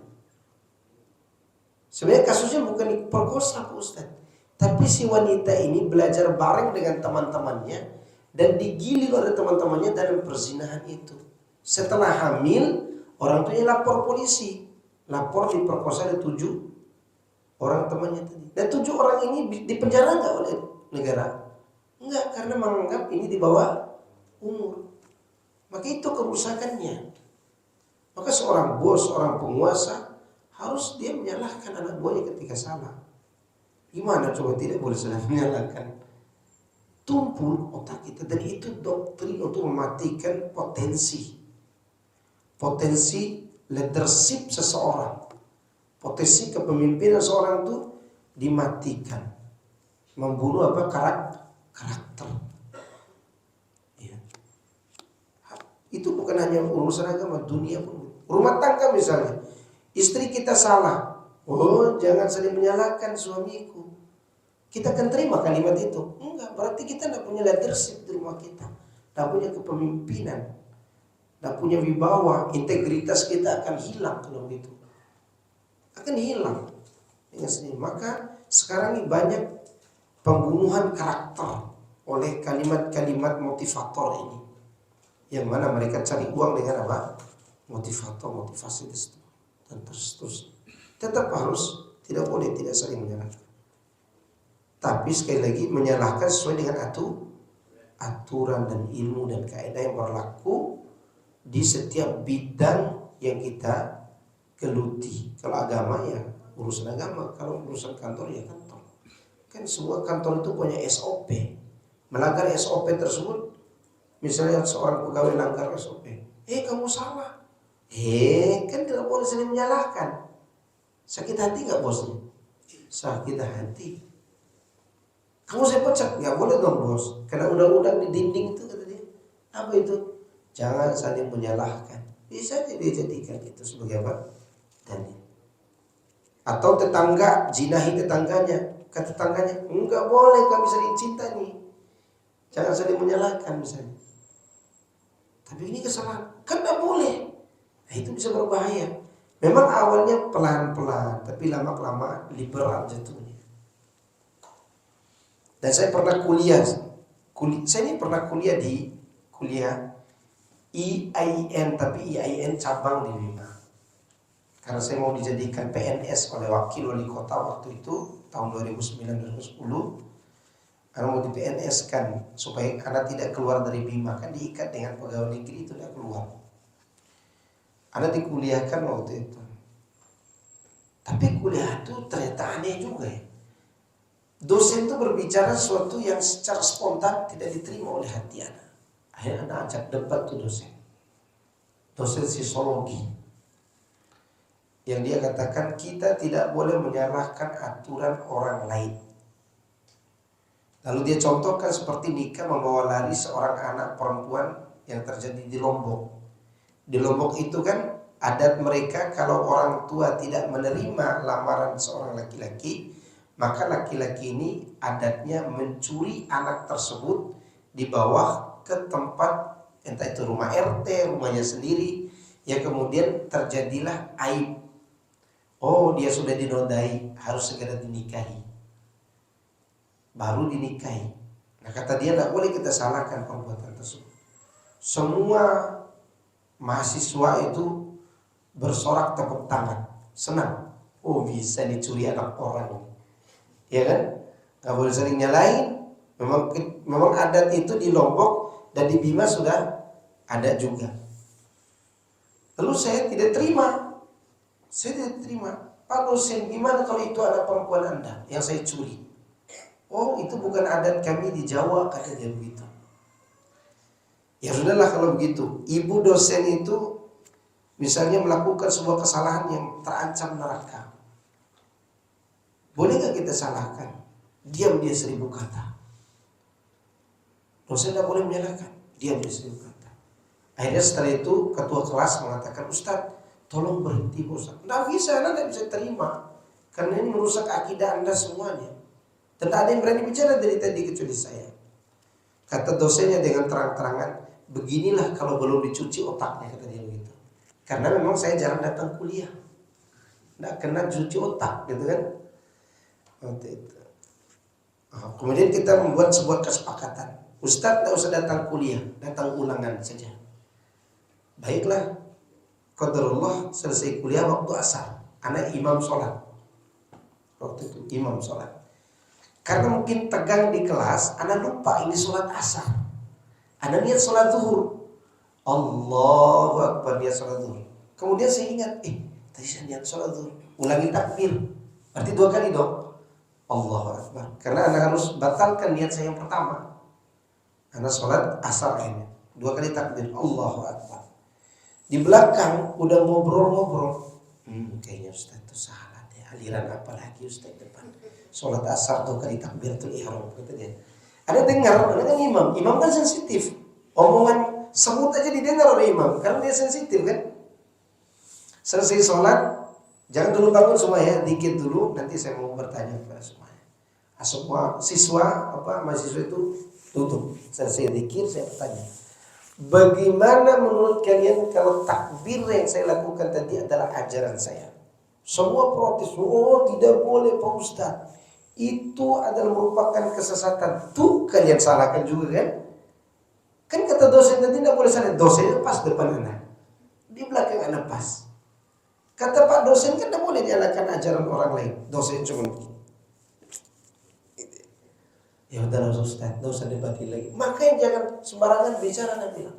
Sebenarnya kasusnya bukan diperkosa Pak Ustaz, tapi si wanita ini belajar bareng dengan teman-temannya dan digilir oleh teman-temannya dalam perzinahan itu. Setelah hamil, orang tuanya lapor polisi, lapor diperkosa oleh 7 orang temannya tadi. Dan 7 orang ini dipenjara nggak oleh negara? Enggak, karena menganggap ini di bawah umur. Maka itu kerusakannya. Maka seorang bos, seorang penguasa harus dia menyalahkan anak buahnya ketika salah. Gimana coba tidak boleh salah menyalahkan? Tumpul otak kita, dan itu doktrin untuk mematikan potensi leadership seseorang, potensi kepemimpinan seorang itu dimatikan, membunuh apa karakter. Ya. Itu bukan hanya urusan agama, dunia pun. Rumah tangga misalnya, istri kita salah, oh jangan saling menyalahkan suamiku. kita akan terima kalimat itu. Enggak, berarti kita tidak punya leadership di rumah kita, tidak punya kepemimpinan, tidak punya wibawa, integritas kita akan hilang kalau begitu. Akan hilang. Maka sekarang ini banyak pembunuhan karakter oleh kalimat-kalimat motivator ini. Yang mana mereka cari uang dengan apa? Motivator, motivasi dan terus. Tetap harus, tidak boleh tidak saling menyalahkan. Tapi sekali lagi menyalahkan sesuai dengan aturan dan ilmu dan kaidah yang berlaku di setiap bidang yang kita geluti. Kalau agama ya urusan agama, kalau urusan kantor ya kantor. Kan semua kantor itu punya SOP. Melanggar SOP tersebut, misalnya seorang pegawai langgar SOP, kamu salah. Kan tidak boleh saling menyalahkan. Sakit hati nggak bosnya? Sakit hati. Kamu saya pecat, nggak boleh dong bos. Karena undang-undang di dinding itu kata dia. Apa itu? Jangan saling menyalahkan. Bisa dia jadikan itu sebagai apa? Dalil. Atau tetangga zinahi tetangganya, kata tetangganya, enggak boleh kami saling cinta nih. Jangan saling menyalahkan misalnya. Tapi ini kesalahan, kan enggak boleh. Nah itu bisa berbahaya. Memang awalnya pelan-pelan, tapi lama-lama liberal jatuhnya. Dan saya pernah saya ini pernah kuliah di IAIN, tapi IAIN cabang di Bima. Karena saya mau dijadikan PNS oleh wakil wali kota waktu itu tahun 2009-2010. Karena mau di PNS kan supaya anak tidak keluar dari Bima, kan diikat dengan pegawai negeri itu tidak keluar. Anak dikuliahkan waktu itu. Tapi kuliah itu ternyata aneh juga ya. Dosen itu berbicara sesuatu yang secara spontan tidak diterima oleh hati anak. Akhirnya anak ajak debat tuh dosen. Dosen sosiologi. Yang dia katakan kita tidak boleh menyalahkan aturan orang lain. Lalu dia contohkan seperti nikah membawa lari seorang anak perempuan yang terjadi di Lombok. Di Lombok itu kan adat mereka kalau orang tua tidak menerima lamaran seorang laki-laki, maka laki-laki ini adatnya mencuri anak tersebut dibawa ke tempat entah itu rumah RT, rumahnya sendiri, ya kemudian terjadilah aib. Oh dia sudah dinodai, harus segera dinikahi. Baru dinikahi. Nah kata dia tidak boleh kita salahkan perbuatan tersebut. Semua mahasiswa itu bersorak tepuk tangan, senang. Oh bisa dicuri anak orang. Ya kan? Gak boleh saling nyalain. Memang adat itu di Lombok dan di Bima sudah ada juga. Lalu saya tidak terima. Pak dosen, gimana kalau itu anak perempuan Anda yang saya curi? Oh itu bukan adat kami di Jawa, kata dia begitu. Ya sudahlah kalau begitu. Ibu dosen itu misalnya melakukan sebuah kesalahan yang terancam neraka. Boleh gak kita salahkan? Diam dia 1000 kata. Dosen tidak boleh menyalahkan. Diam dia 1000 kata. Akhirnya setelah itu ketua kelas mengatakan, Ustadz tolong berhenti Ustadz. Tidak bisa, Anda tidak bisa terima. Karena ini merusak akidah Anda semuanya. Dan tak ada yang berani bicara dari tadi kecuali saya. Kata dosennya dengan terang-terangan, beginilah kalau belum dicuci otaknya, kata dia begitu. Karena memang saya jarang datang kuliah. Tidak kena cuci otak gitu kan. Itu. Kemudian kita membuat sebuah kesepakatan. Ustadz tidak usah datang kuliah, datang ulangan saja. Baiklah. Qadarullah selesai kuliah waktu asar. Anak imam sholat. Waktu itu imam sholat. Karena mungkin tegang di kelas, anak lupa ini sholat asar. Anak niat sholat zuhur. Allahu Akbar, niat sholat zuhur. Kemudian saya ingat, tadi saya niat sholat zuhur. Ulangi takbir. Berarti 2 kali dong. Allahu Akbar. Karena anak harus batalkan niat saya yang pertama. Anak sholat asar ini 2 kali takbir. Allahu Akbar. Di belakang udah ngobrol-ngobrol. Kayaknya Ustaz itu salah deh. Aliran apa lagi Ustaz depan? Sholat asar 2 kali takbiratul ihram. Ada dengar, ada kan imam. Imam kan sensitif. Omongan semut aja didengar oleh imam. Karena dia sensitif kan. Selesai sholat. Jangan dulu bangun semua ya, dikit dulu, nanti saya mau bertanya kepada semuanya. Semua siswa mahasiswa itu tutup. Saya zikir, saya bertanya, bagaimana menurut kalian kalau takbir yang saya lakukan tadi adalah ajaran saya? Semua protes, oh tidak boleh Pak Ustadz, itu adalah merupakan kesesatan. Tuh kalian salahkan juga kan? Kan kata dosen tadi tidak boleh salah, dosennya pas depan anak, di belakang anak pas. Kata Pak dosen kan tidak boleh dialakan ajaran orang lain, dosen cuma ya udahlah Ustaz, tidak usah debati lagi. Makanya jangan sembarangan bicara dan bilang.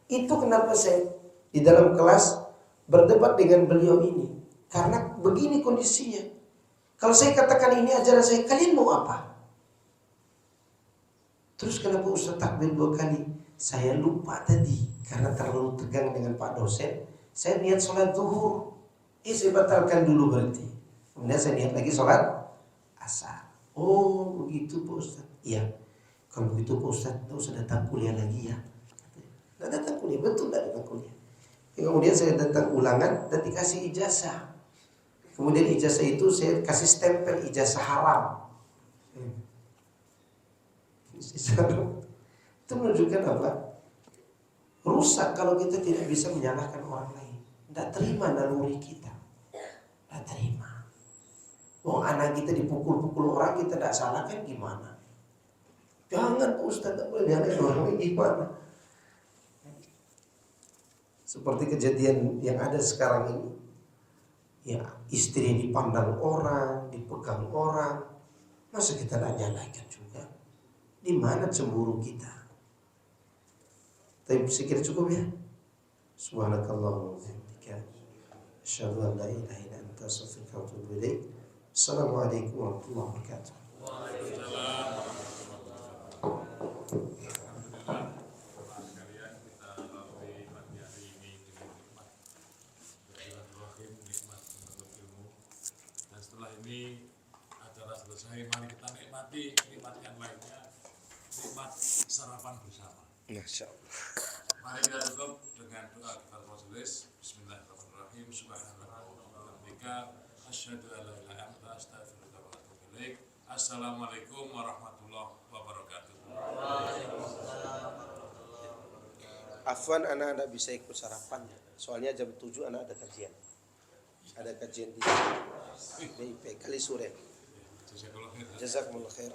Itu kenapa saya di dalam kelas berdebat dengan beliau ini. Karena begini kondisinya. Kalau saya katakan ini ajaran saya, kalian mau apa? Terus kenapa Ustaz takbir 2 kali? Saya lupa tadi karena terlalu tegang dengan Pak dosen. Saya niat sholat zuhur. Saya batalkan dulu berarti. Kemudian saya niat lagi sholat asar. Oh begitu Pak Ustaz. Iya, kalau begitu Pak Ustaz, tidak usah datang kuliah lagi ya. Tidak datang kuliah, betul tidak datang kuliah. Kemudian saya datang ulangan dan dikasih ijazah. Kemudian ijazah itu saya kasih stempel ijazah haram. Itu menunjukkan apa? Rusak kalau kita tidak bisa menyalahkan orang lain. Tidak terima naluri kita. Tidak terima. Wong anak kita dipukul-pukul orang, kita tidak salah kan gimana? Jangan Pak Ustaz, tak boleh dianain orang gimana? Seperti kejadian yang ada sekarang ini. Ya, istri dipandang orang, dipegang orang. Masa kita tidak nyalakan juga? Di mana cemburu kita? Tapi sekir cukup ya. Subhanakallahumma wa bihamdika, asyhadu an la ilaha illa anta, astaghfiruka wa atubu ilaik. Assalamualaikum warahmatullahi wabarakatuh. Ini acara selesai, mari kita nikmati yang lainnya, nikmat sarapan bersama. Masya Allah. Mari kita tutup dengan doa kita majelis. Bismillahirrahmanirrahim. Subhanallah wa bihamdika, asyhadu an la ilaha illa anta, astaghfiruka wa atubu ilaik. Assalamualaikum warahmatullahi wabarakatuh. Afwan, anak tidak bisa ikut sarapan. Soalnya jam 7 anak ada kajian. Ada kajian di BIP kali sore. Jazakumullah khair.